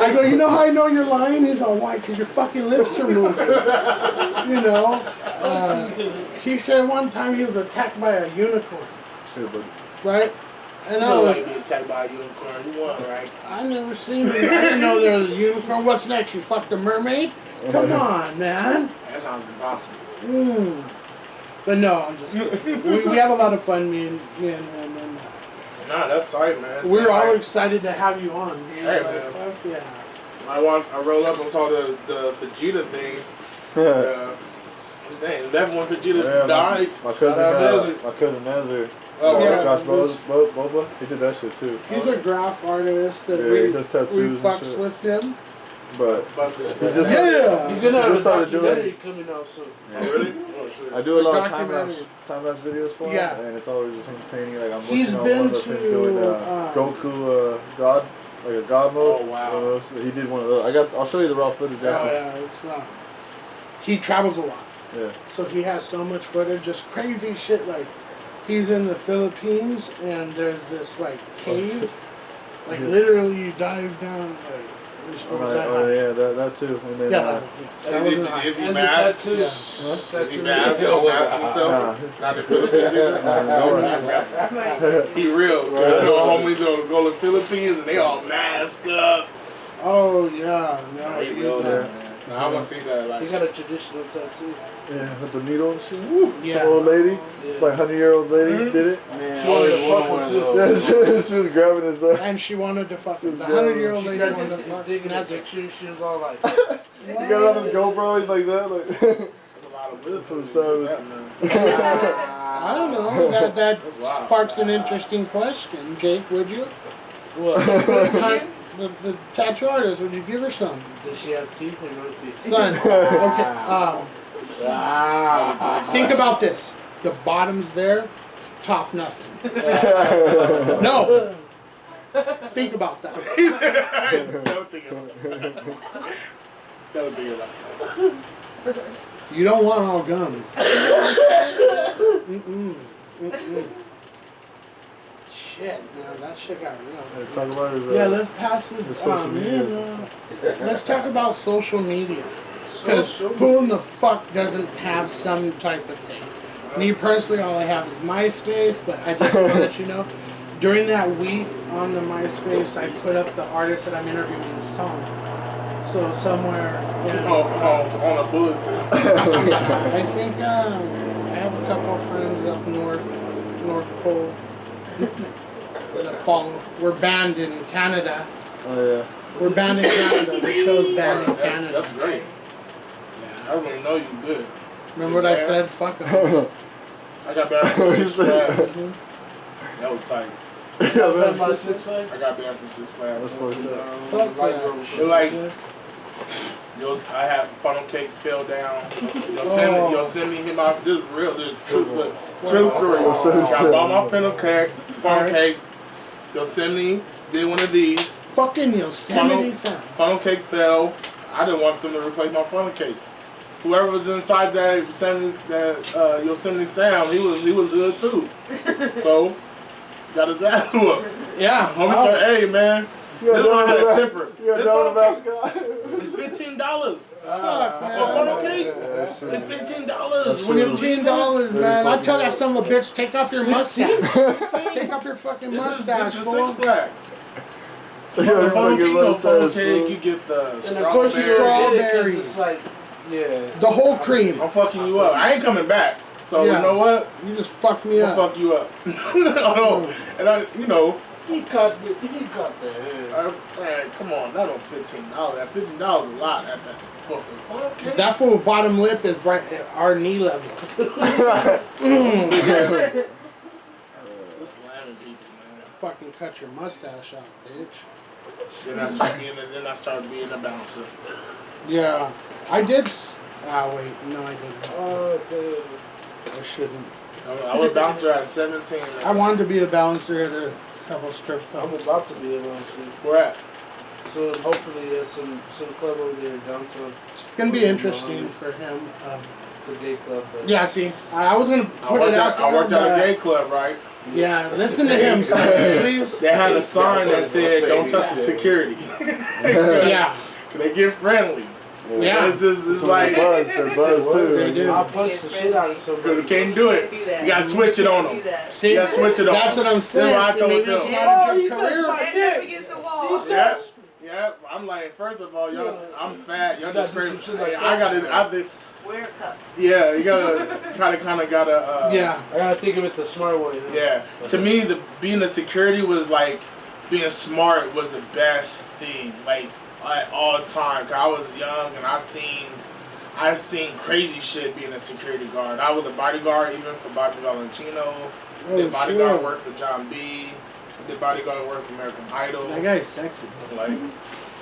I go, you know how I know you're lying? He's all white because your fucking lips are moving. You know? He said one time he was attacked by a unicorn. Right? And I was like being attacked by a unicorn. You won, right? I never seen it. I didn't know there was a unicorn. What's next? You fucked a mermaid? Come on, man. That sounds impossible. But no, I'm just we have a lot of fun, me and Nah, that's tight, man. we're all excited to have you on. Man. Hey, Like, man. fuck yeah. I rolled up and saw the Vegeta thing. His name, that one Vegeta died. My cousin Nazar. Oh, yeah. Josh Boba, he did that shit too. He's a graph artist that he does we tattoos and fucks shit. with him. But Fucks. he just He's gonna have just a started doing documentary coming out soon. Really? Oh, shit. I do a lot of Documentary. time lapse videos for him, Yeah. and it's always just entertaining. Like I'm He's working on been one of him doing to, Goku God, like a God mode. Oh, wow. He did one of those. I'll show you the raw footage. Oh yeah, it's not. He travels a lot, Yeah. so he has so much footage, just crazy shit. Like he's in the Philippines, and there's this like cave, like literally you dive down. Like, Yeah, that too. And then, Yeah, that was Is he And the masked? tattoo. Is he masked? He don't mask himself? Not in the Philippines either? He real. I know homies go to the Philippines and they all mask up. Oh yeah, no, He real there, man. No, I want to see that. He Like, got a traditional tattoo. yeah, with the needle and shit. Woo. Yeah. Some old lady, it's like 100-year-old lady did it. man, She wanted to fuck him too. Yeah, she was grabbing his And she wanted to fuck him. The 100-year-old She lady grabbed wanted to his fuck dick in him. his picture. She was all like, He got it on his GoPro. He's like that, like. that's a lot of wisdom. For the in that, man. I don't know. That Wow. sparks an interesting question. Jake, would you? what? The tattoo artist, would you give her some? Does she have teeth or no teeth? Son, okay. Think about this. The bottom's there, top nothing. No. Think about that. Don't think about that. Don't think about that. You don't want all gum. Shit, man, that shit got real. Talk about his, Yeah, let's pass it. social media. Let's talk about social media. Because who in the fuck doesn't have some type of thing? Me personally, all I have is MySpace, but I just want to let you know, during that week on the MySpace, I put up the artist that I'm interviewing song. also somewhere. On a bulletin. I think I have a couple of friends up North Pole. The fall. We're banned in Canada. Oh yeah. We're banned in Canada. The show's banned in Canada. That's great. I don't even know you good. Remember what I said? Fuck 'em. I got banned for 6 Flags. That was tight. Banned by Six Flags? I got banned for 6 Flags. That's fucked up. Fuck that. It like, I had funnel cake fell down. Yosemite hit my, this is real, this is true story. I bought my funnel cake. Yosemite did one of these. Fucking Yosemite Sam. Funnel cake fell. I didn't want them to replace my funnel cake. Whoever was inside that Yosemite Sam, he was good too. So, got his ass whooped. Yeah. Homie said, hey man, this one had a temper. You got no mascot. It's $15. Fuck, man. For funnel cake? It's $15. $15, man. I tell that son of a bitch, take off your mustache. Take off your fucking mustache, This is fool. 6 Flags. Yeah, Funnel cake, no funnel mustache, cake, fool. you get the And of course you strawberry. don't get it because it's like, yeah. The whole cream. I'm fucking you up. I ain't coming back. So Yeah. you know what? You just fucked me I'll up. fuck you up. And He cut the man, come on, that on $15. That $15 is a lot at that. For some funnel cake. That fool's bottom lip is right at our knee level. Just slamming people, man. Fucking cut your mustache off, bitch. Then I started being a bouncer. Yeah. I did. Wait. No, I didn't. Oh, dude. I shouldn't. I was a bouncer at 17. Man. I wanted to be a bouncer at a couple strip I'm clubs. about to be around too. Where at? So hopefully there's some club over there downtown. It's gonna be interesting for him. It's a gay club. But Yeah, see, I was gonna put it out there. I worked at a but- gay club, right? Yeah, listen to him, son, please. They had a sign that said, don't touch the security. Yeah. They get friendly. Yeah. It's like, They're buzz They too. do. I'll punch the shit out of somebody. you can't do it. You gotta switch it on them. See, You gotta switch it on that's them. what I'm saying. That's what I See, told maybe it's them. not a Oh, good you touched career. my Stand dick. up against the wall. Yeah, yeah. I'm like, first of all, y'all, I'm fat. Y'all just gotta do straight. some shit like I that. gotta. Wear a cup. Yeah, you gotta kind of gotta. Yeah. I gotta think of it the smart way. Huh? Yeah. To me, being a security was like being smart was the best thing. Like at all time. 'Cause I was young and I seen crazy shit being a security guard. I was a bodyguard even for Bobby Valentino. Oh, Did bodyguard shit. work for John B. Did bodyguard work for American Idol. That guy's sexy. Like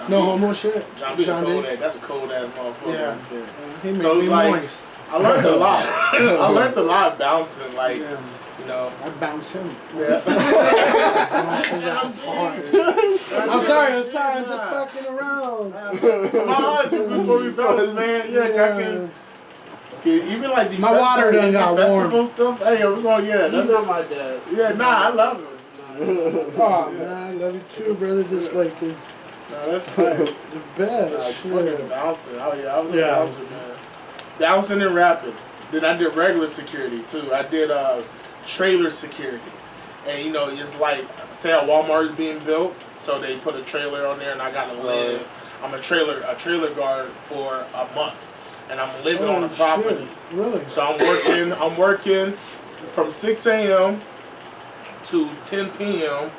No B- homo shit. John B. John cold B. ass. That's a cold ass motherfucker Yeah. right there. He made So me like, moist. I learned a lot. I learned a lot bouncing. Like Yeah. you know. I bounced him. Yeah. I'm sorry, I'm just fucking around. Come on, before we fell, man. Yeah, I can. Even like the My water done got warm. festival stuff. Hey, we're going. Yeah, He's that's not my dad. yeah. Nah, I love him. Oh man, I love you too, brother. Just like it's Nah, that's tight. the best. Like shit. fucking bouncing. Oh yeah, I was a Yeah. bouncer, man. Bouncing and rapping. Then I did regular security too. I did trailer security, and you know it's like say a Walmart is being built, so they put a trailer on there, and I got to live. I'm a trailer guard for a month, and I'm living on the Oh, property. shit. Really? So I'm working from 6 a.m. to 10 p.m.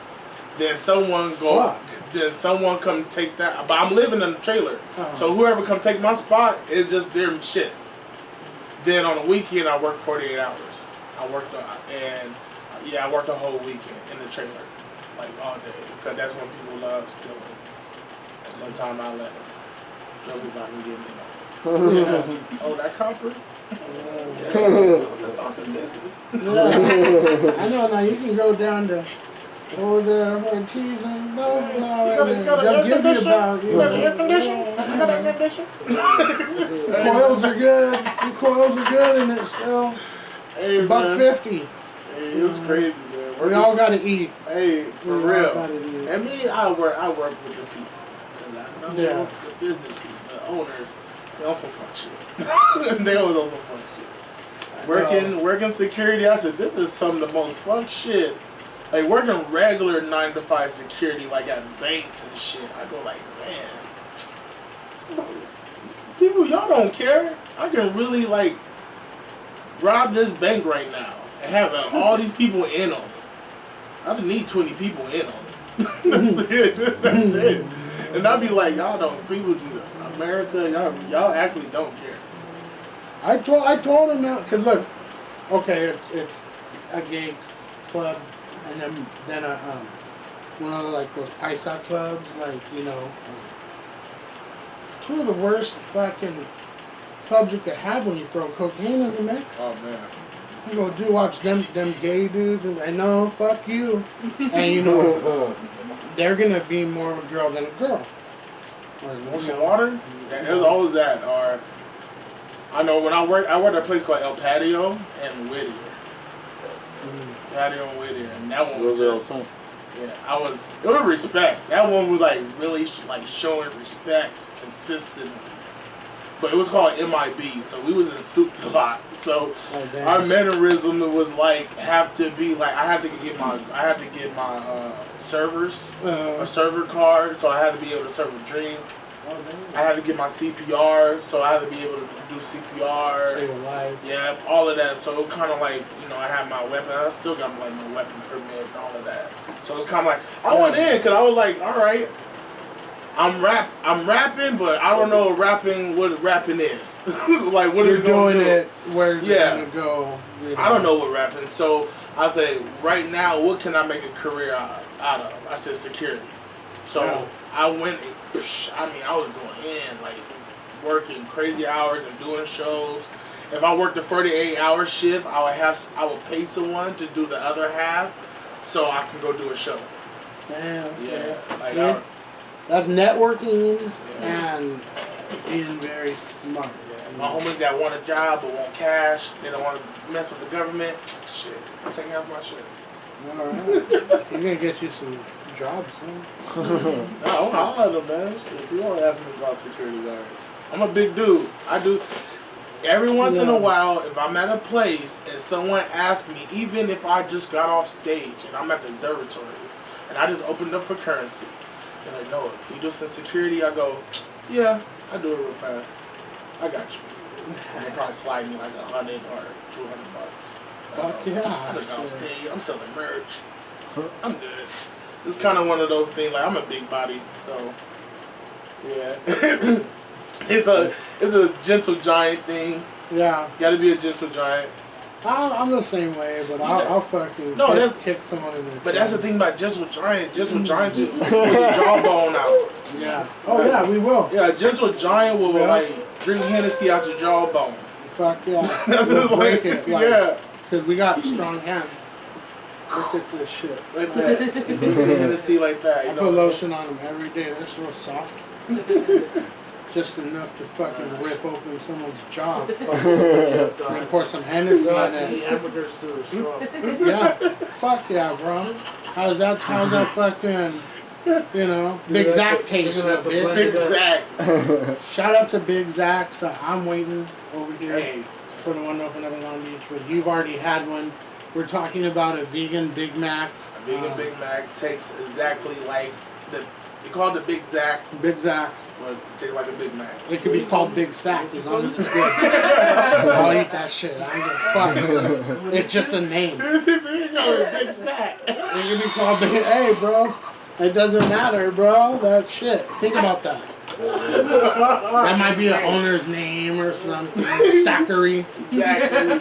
Then someone goes. Fuck. Then someone come take that. But I'm living in the trailer. Uh-huh. So whoever come take my spot is just their shift. Then on the weekend I work 48 hours. I worked I worked the whole weekend in the trailer, like all day, because that's when people love stealing. And sometimes I let them. So if I can get in. Yeah. Oh, that copper. Yeah, let's talk some business. I know now you can go down to over there where cheese and those they'll give you about You got air conditioning? You got air conditioning? the coils are good. The coils are good and it's still Hey, $1.50. Hey, it was crazy, man. We all gotta eat. Hey, for We all real. gotta eat. And me, I work with the people. Cause I know Yeah. the business people, the owners, they also fuck shit. They always also fuck shit. Working security, I said, this is some of the most fuck shit. Like working regular 9 to 5 security, like at banks and shit. I go like, man, it's people, y'all don't care. I can really like rob this bank right now and have all these people in on it. I just need 20 people in on it. That's it. That's it. And I'd be like, y'all don't. People do America. Y'all actually don't care. I told him that because look, okay, it's a gay club, and then a one of like those paisa clubs, like two of the worst fucking clubs you could have when you throw cocaine in the mix. Oh man. I go, dude, watch them gay dudes, and I know, fuck you, and they're gonna be more of a girl than a girl. Want some water? Yeah, it was always that. Or I know when I worked at a place called El Patio and Whittier. Patio and Whittier, and that one was just. Yeah, it was respect. That one was like really like showing respect consistently. But it was called MIB, so we was in suits a lot. So our mannerism was like I had to get my servers a server card, so I had to be able to serve a drink. I had to get my CPR, so I had to be able to do CPR. Save a life. Yeah, all of that. So it kind of like I had my weapon. I still got like my weapon permit and all of that. So it's kind of like I went in because I was like, all right. I'm rapping, but I don't know what rapping is. Like what You're it's gonna doing do. it where you're gonna go. I don't know what rapping. So I say right now, what can I make a career out of? I said security. So I went. I was going in like working crazy hours and doing shows. If I worked a 48-hour shift, I would pay someone to do the other half, so I can go do a show. Damn. Yeah. Like See? That's networking and being very smart. Yeah. My homies that want a job but want cash, they don't want to mess with the government. Shit, I'm taking off my shit. Alright. You're gonna get you some jobs, huh? No, I'll let them, man. Shit, you don't ask me about security guards. I'm a big dude. I do. Every once in a while, if I'm at a place and someone asks me, even if I just got off stage and I'm at the observatory and I just opened up for currency, they're like, no, can you do some security? I go, yeah, I do it real fast. I got you. And they probably slide me like $100 or $200. Fuck yeah. I just got off stage. I'm selling merch. I'm good. It's kind of one of those things. Like I'm a big body, so yeah. It's a gentle giant thing. Yeah. Got to be a gentle giant. I'm the same way, but I'll fucking kick someone in the But that's the thing about gentle giant. Gentle giant just with your jawbone out. Yeah. Oh yeah, we will. Yeah, a gentle giant will like drink Hennessy out your jawbone. Fuck yeah. We'll break it. Like, yeah. Cause we got strong hands. Look at this shit. Like that. You drink Hennessy like that. You I know put lotion on them every day. They're so soft. Just enough to fucking rip open someone's jaw. And pour some Hennessy on it. Amateurs to a straw. Yeah. Fuck yeah, bro. How's that fucking, Big Zach taste of it? Big Zach. Shout out to Big Zach. So I'm waiting over here for the one to open up in Long Beach, but you've already had one. We're talking about a vegan Big Mac. A vegan Big Mac takes exactly like they call it the Big Zach. Big Zach. But take like a Big Mac. It could be called Big Sack as long as it's good. I'll eat that shit. I don't give a fuck. It's just a name. Big Sack. It could be called Big. Hey, bro. It doesn't matter, bro. That shit. Think about that. That might be the owner's name or something. Zachary. Zachary. You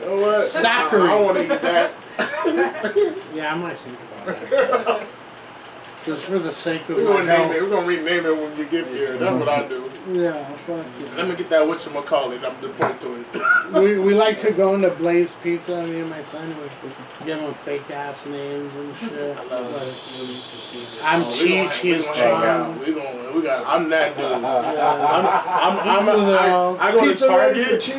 know what? Zachary. I want to eat that. Yeah, I might think about that. Just for the sake of We're my gonna health. name it. We're gonna rename it when we get there. That's what I do. Yeah, fuck yeah. Let me get that whatchamacallit. I'm the point to it. We like to go into Blaze Pizza, me and my son, we give them fake ass names and shit. I love it. I'm Cheech, he's John. I'm that dude. I go to Target.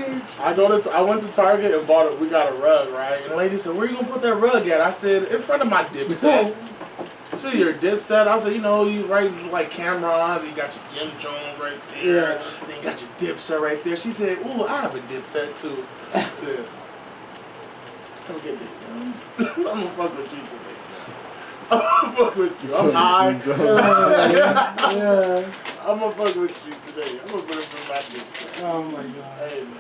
I went to Target and bought it. We got a rug, right? And the lady said, "Where you gonna put that rug at?" I said, "In front of my Dipset." See your Dipset. I said, you write like Cameron, then you got your Jim Jones right there, then you got your Dipset right there. She said, "Ooh, I have a Dipset too." I said, "Come get me, man. I'm gonna fuck with you today. I'm gonna fuck with you. I'm high." Yeah. I'm gonna fuck with you today. I'm gonna put it in my dick. Oh my god. Hey, man.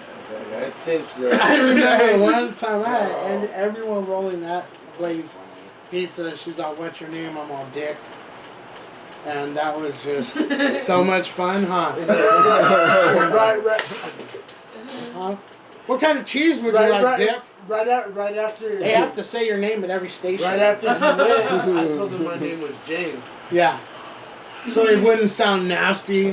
That tips I remember one time I had and everyone rolling that Blaze pizza. She's all, "What's your name?" I'm all, "Dick." And that was just so much fun, huh? Right. Huh? What kind of cheese would you like, Dick? Right after. They have to say your name at every station. Right after you went, I told them my name was James. Yeah. So it wouldn't sound nasty.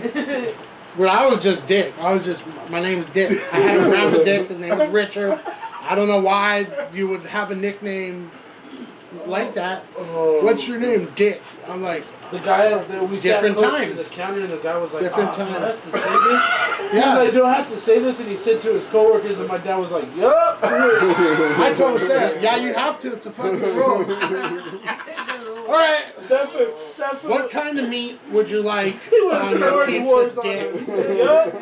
Well, I was just Dick. My name's Dick. I had a grandma Dick, and name was Richard. I don't know why you would have a nickname like that. What's your name? Dick. I'm like, The guy up there, we sat Different close times. to the counter, and the guy was like, Different do I times. have to say this? He Yeah. was like, do I have to say this? And he said to his coworkers, and my dad was like, yup. I told him that. Yeah, you have to. It's a fucking rule. All right. Definitely. What kind of meat would you like He was on your snorting words pizza, on it. He Dick? said, yup.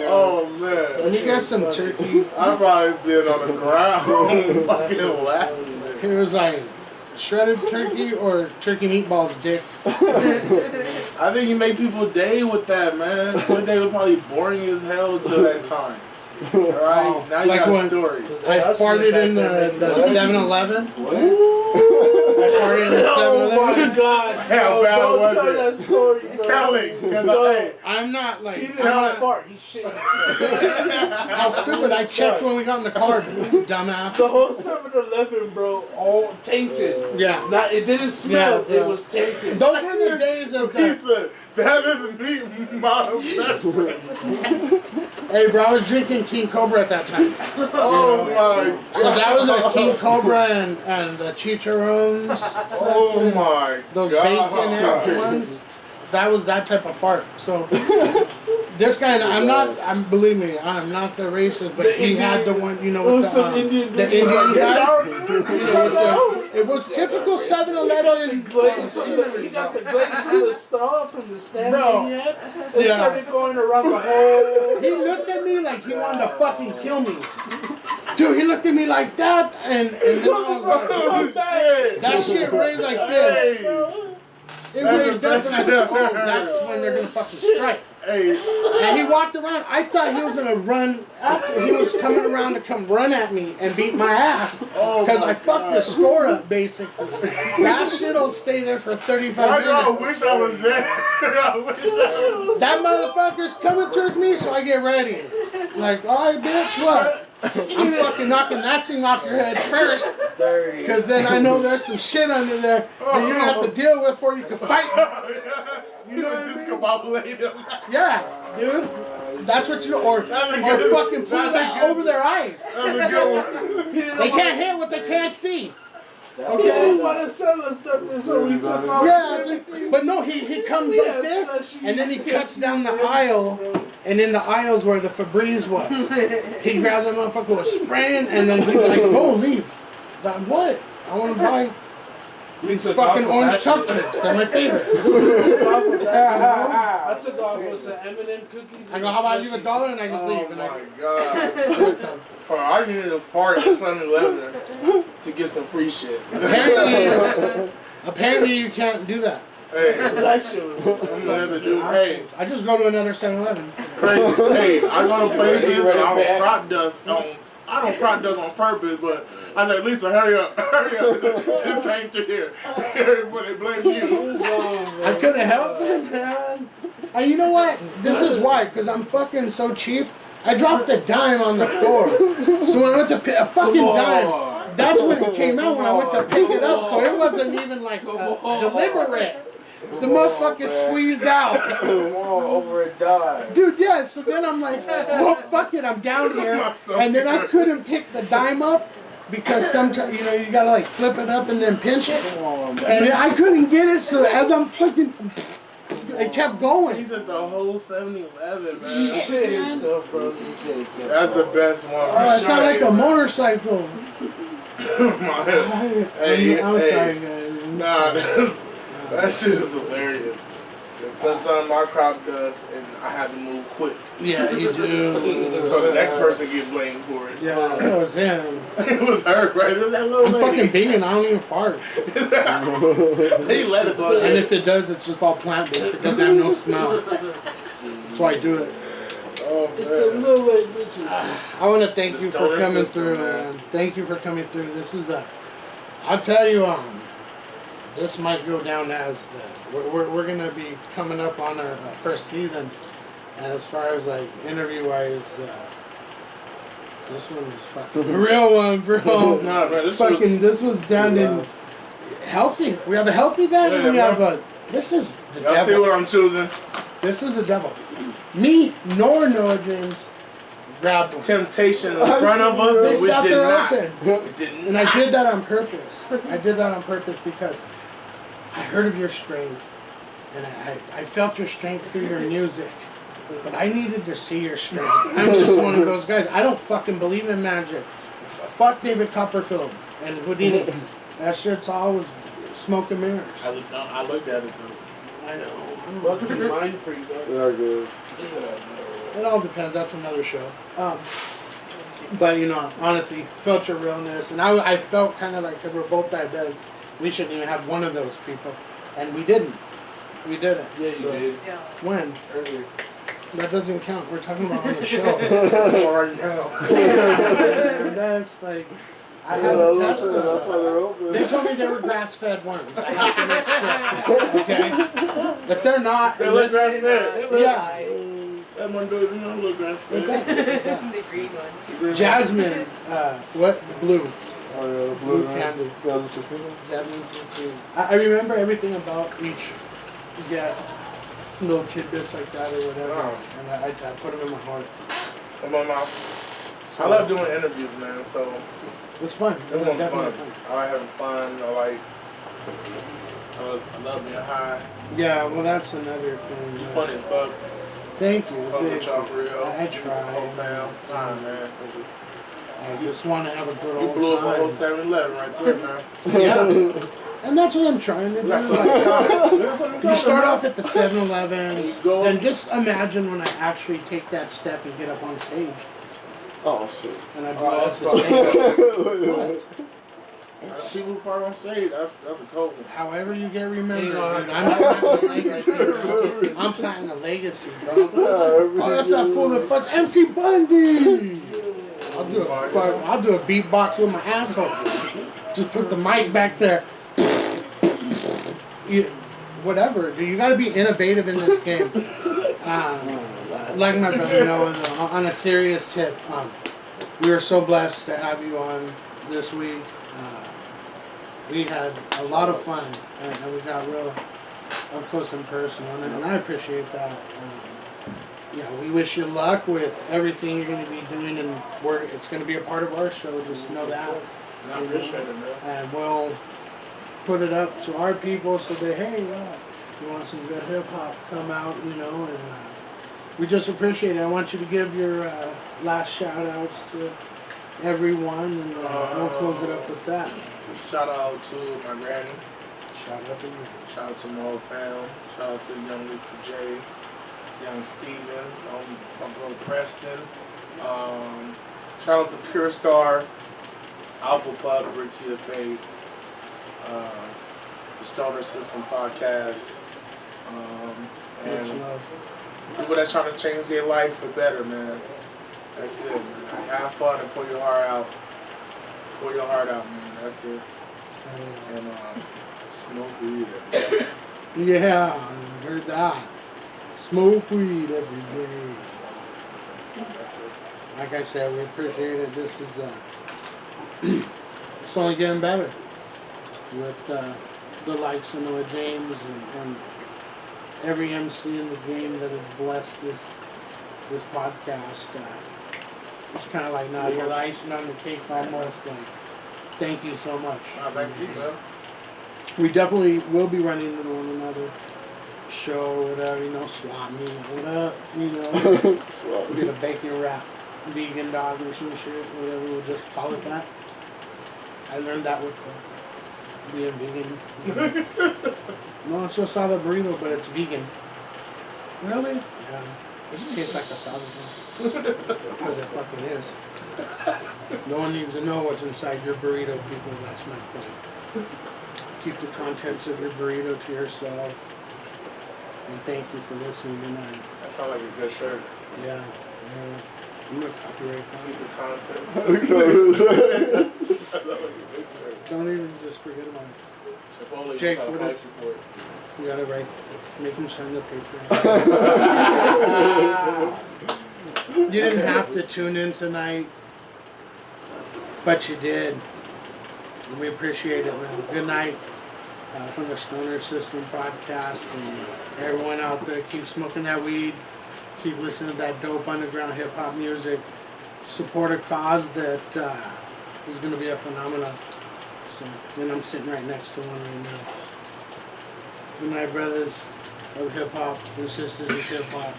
Oh, man. Let me get some turkey. I've probably been on the ground fucking laughing. It was like shredded turkey or turkey meatballs, Dick. I think you make people day with that, man. Your day was probably boring as hell till that time. Alright? Now you Like got when- a story. I farted in the 7-Eleven. I farted in the Oh 7-Eleven. my God. How Bro, bad don't was tell it? that story, bro. Tell it, because No. I'm not like. He I'm didn't have a not, fart. He shit himself. how stupid. I checked when we got in the car, dumbass. The whole 7-Eleven, bro, all tainted. Yeah. Not, it didn't smell. Yeah, It was tainted. Those were the days of he the. said, that isn't me, my best friend. Hey, bro, I was drinking King Cobra at that time. Oh my So that was a King Cobra and the chicharrones, Oh my those God. bacon egg ones. That was that type of fart. So this guy, believe me, I'm not the racist, but he had the one, you know, It with was the, some Indian the dude. Indian guy. You You know, with the, it was typical 7-Eleven. He got the glaze from the straw, from the stand Bro. he had, and Yeah. started going around the whole. He looked at me like he wanted to fucking kill me. Dude, he looked at me like that, and then I was like, Oh, shit. that shit raised like this. Hey, It raised up, and I said, oh, that's when they're gonna fucking strike. hey. And he walked around. I thought he was gonna run after. He was coming around to come run at me and beat my ass. Oh Because my I fucked the score up, basically. That shit'll stay there for 35 I know, I minutes. wish I was there. I wish I was That motherfucker's coming towards me, so I get ready. Like, alright, bitch, what? I'm fucking knocking that thing off your head first. Because then I know there's some shit under there that you're gonna have to deal with before you can fight. You know what I mean? Yeah, dude. That's what you or That's a good- fucking pull that's a that good- over their eyes. That's a good one. They can't hear what they can't see. He Okay. didn't want to sell us nothing, so we took off. Yeah, dude. But no, he comes like this, and then he cuts down the aisle, and in the aisles where the Febreze was, he grabs that motherfucker with spraying, and then he's like, "Go leave." Like, what? I want to buy We took fucking off orange with that chocolates. They're my favorite. shit. I took off with some M&M cookies. I go, "How about I leave $1?" and I just Oh leave. And my God. I needed to fart at 7-Eleven to get some free shit. Apparently you can't do that. Hey, That shit was. I'm gonna have to do. Hey, I just go to another 7-Eleven. crazy. Hey, I go to places and I don't crop dust on. I don't crop dust on purpose, but I said, Lisa, hurry up, hurry up. This came to here. Before they blame you. I couldn't help it, man. And you know what? This is why, because I'm fucking so cheap. I dropped a dime on the floor. So when I went to pick a fucking dime, that's when it came out when I went to pick it up. So it wasn't even like deliberate. The motherfucker squeezed out. Over a dime. Dude, yeah, so then I'm like, well, fuck it, I'm down here. And then I couldn't pick the dime up because sometimes, you know, you gotta like flip it up and then pinch it. And then I couldn't get it, so as I'm fucking, it kept going. He said the whole 7-Eleven, He man. shit himself, bro. That's the best one. Oh, I sound like a motorcycle. Hey, I'm hey. sorry, guys. Nah, that shit is hilarious. Sometimes my crop does, and I have to move quick. Yeah, you do. So the next person get blamed for it. Yeah, it was him. It was her, right? It was that little I'm lady. fucking vegan. I don't even fart. He lettuce on And it. if it does, it's just all plant-based. It doesn't have no smell. That's why I do it. Oh, It's the little late bitches. I want to thank The you for stoner coming system, through, man. man. Thank you for coming through. This is I'll tell you, this might go down as we're gonna be coming up on our first season, and as far as like interview-wise, this one is fucking the real one, bro. Nah, man, This was done in healthy. We have a healthy bag, and we have a. This is the Y'all devil. see what I'm choosing? This is the devil. Me nor Noah James grabbed them. Temptation in front of us, They and we sat did there not. open. We did not. And I did that on purpose. I did that on purpose because I heard of your strength. And I felt your strength through your music. But I needed to see your strength. I'm just one of those guys. I don't fucking believe in magic. Fuck David Copperfield and Houdini. That shit's always smoke and mirrors. I looked at it though. I know. Fucking mind freak, though. They are good. It all depends. That's another show. But you know, honestly, felt your realness, and I felt kind of like, because we're both diabetic, we shouldn't even have one of those people, and we didn't. We didn't. Yeah, you So, did. When? Earlier. That doesn't count. We're talking about on the show. Right now. That's like, I had to test them. That's why they're open. They told me they were grass-fed worms. I have to make sure. Okay? If they're not, They look unless- grass fed. yeah. That one dude, you know, look grass It fed. does. The green one. Jasmine, what? Blue. Oh yeah, the Blue blue candy. candy. Jasmine's blue. I remember everything about each guest. Little tidbits like that or whatever. Wow. And I put them in my heart. Come on, mouth. I love doing interviews, man. So It's fun. it was Definitely fun. I like having fun. I love being high. Yeah, well, that's another thing. It's funny as fuck. Thank you. Fun with Thank y'all you. for real. I Whole try. fam. Nah, man. I just want to have a good You old blew up a whole time. 7-Eleven right there, man. Yeah. And that's what I'm trying to do. Like, you start off at the 7-Elevens, Go. then just imagine when I actually take that step and get up on stage. Oh shit. And I Oh, blow up that's the stage. What? People who fart on stage, that's a cold one. However you get remembered, Hang on. dude. I'm planting a legacy, bro. I'm planting a legacy, bro. Oh, that's that fool that fucks MC BUNDY. I'll do a beatbox with my asshole. Just put the mic back there. Whatever, dude. You got to be innovative in this game. Like my brother Noah, on a serious tip, we are so blessed to have you on this week. We had a lot of fun, and we got real up close and personal, and I appreciate that. We wish you luck with everything you're going to be doing, and it's going to be a part of our show. Just know that. I appreciate it, man. And we'll put it up to our people so that, hey, you want some good hip hop, come out, and we just appreciate it. I want you to give your last shout outs to everyone, and we'll close it up with that. Shout out to my granny. Shout out to you. Shout out to my whole fam. Shout out to young Lisa J, young Steven, my bro Preston. Shout out to Pure Star, Alpha Pup, Brick to Your Face, the Stoner System Podcast, and people that's trying to change their life for better, man. That's it, man. Have fun and pour your heart out. Pour your heart out, man. That's it. And smoke weed every day. Yeah, I heard that. Smoke weed every day. That's it. Like I said, we appreciate it. This is it's only getting better with the likes of Noah James and every MC in the game that has blessed this podcast. It's kind of like now you're the icing on the cake, almost like. Thank you so much. Thank you, man. We definitely will be running into one another show or whatever, swap meet, what up, get a bacon wrap, vegan dog or some shit, whatever, we'll just call it that. I learned that with being vegan. No, it's just not a burrito, but it's vegan. Really? Yeah. It tastes like cassava. Because it fucking is. No one needs to know what's inside your burrito, people. That's my point. Keep the contents of your burrito to yourself. And thank you for listening tonight. That sounds like a good shirt. Yeah. I'm gonna copyright Keep that. the contents. Don't even just forget about it. Chipotle, Jake, try to what fight if- you for it. You gotta write. Make him sign the paper. You didn't have to tune in tonight, but you did. And we appreciate it, man. Good night from the Stoner System podcast. And everyone out there, keep smoking that weed. Keep listening to that dope underground hip hop music. Support a cause that is going to be a phenomenon. So, and I'm sitting right next to one right now. Good night, brothers of hip hop and sisters of hip hop.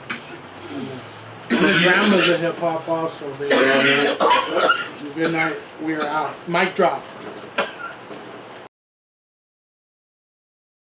And grandmas of hip hop also, baby. Good night. We are out. Mic drop.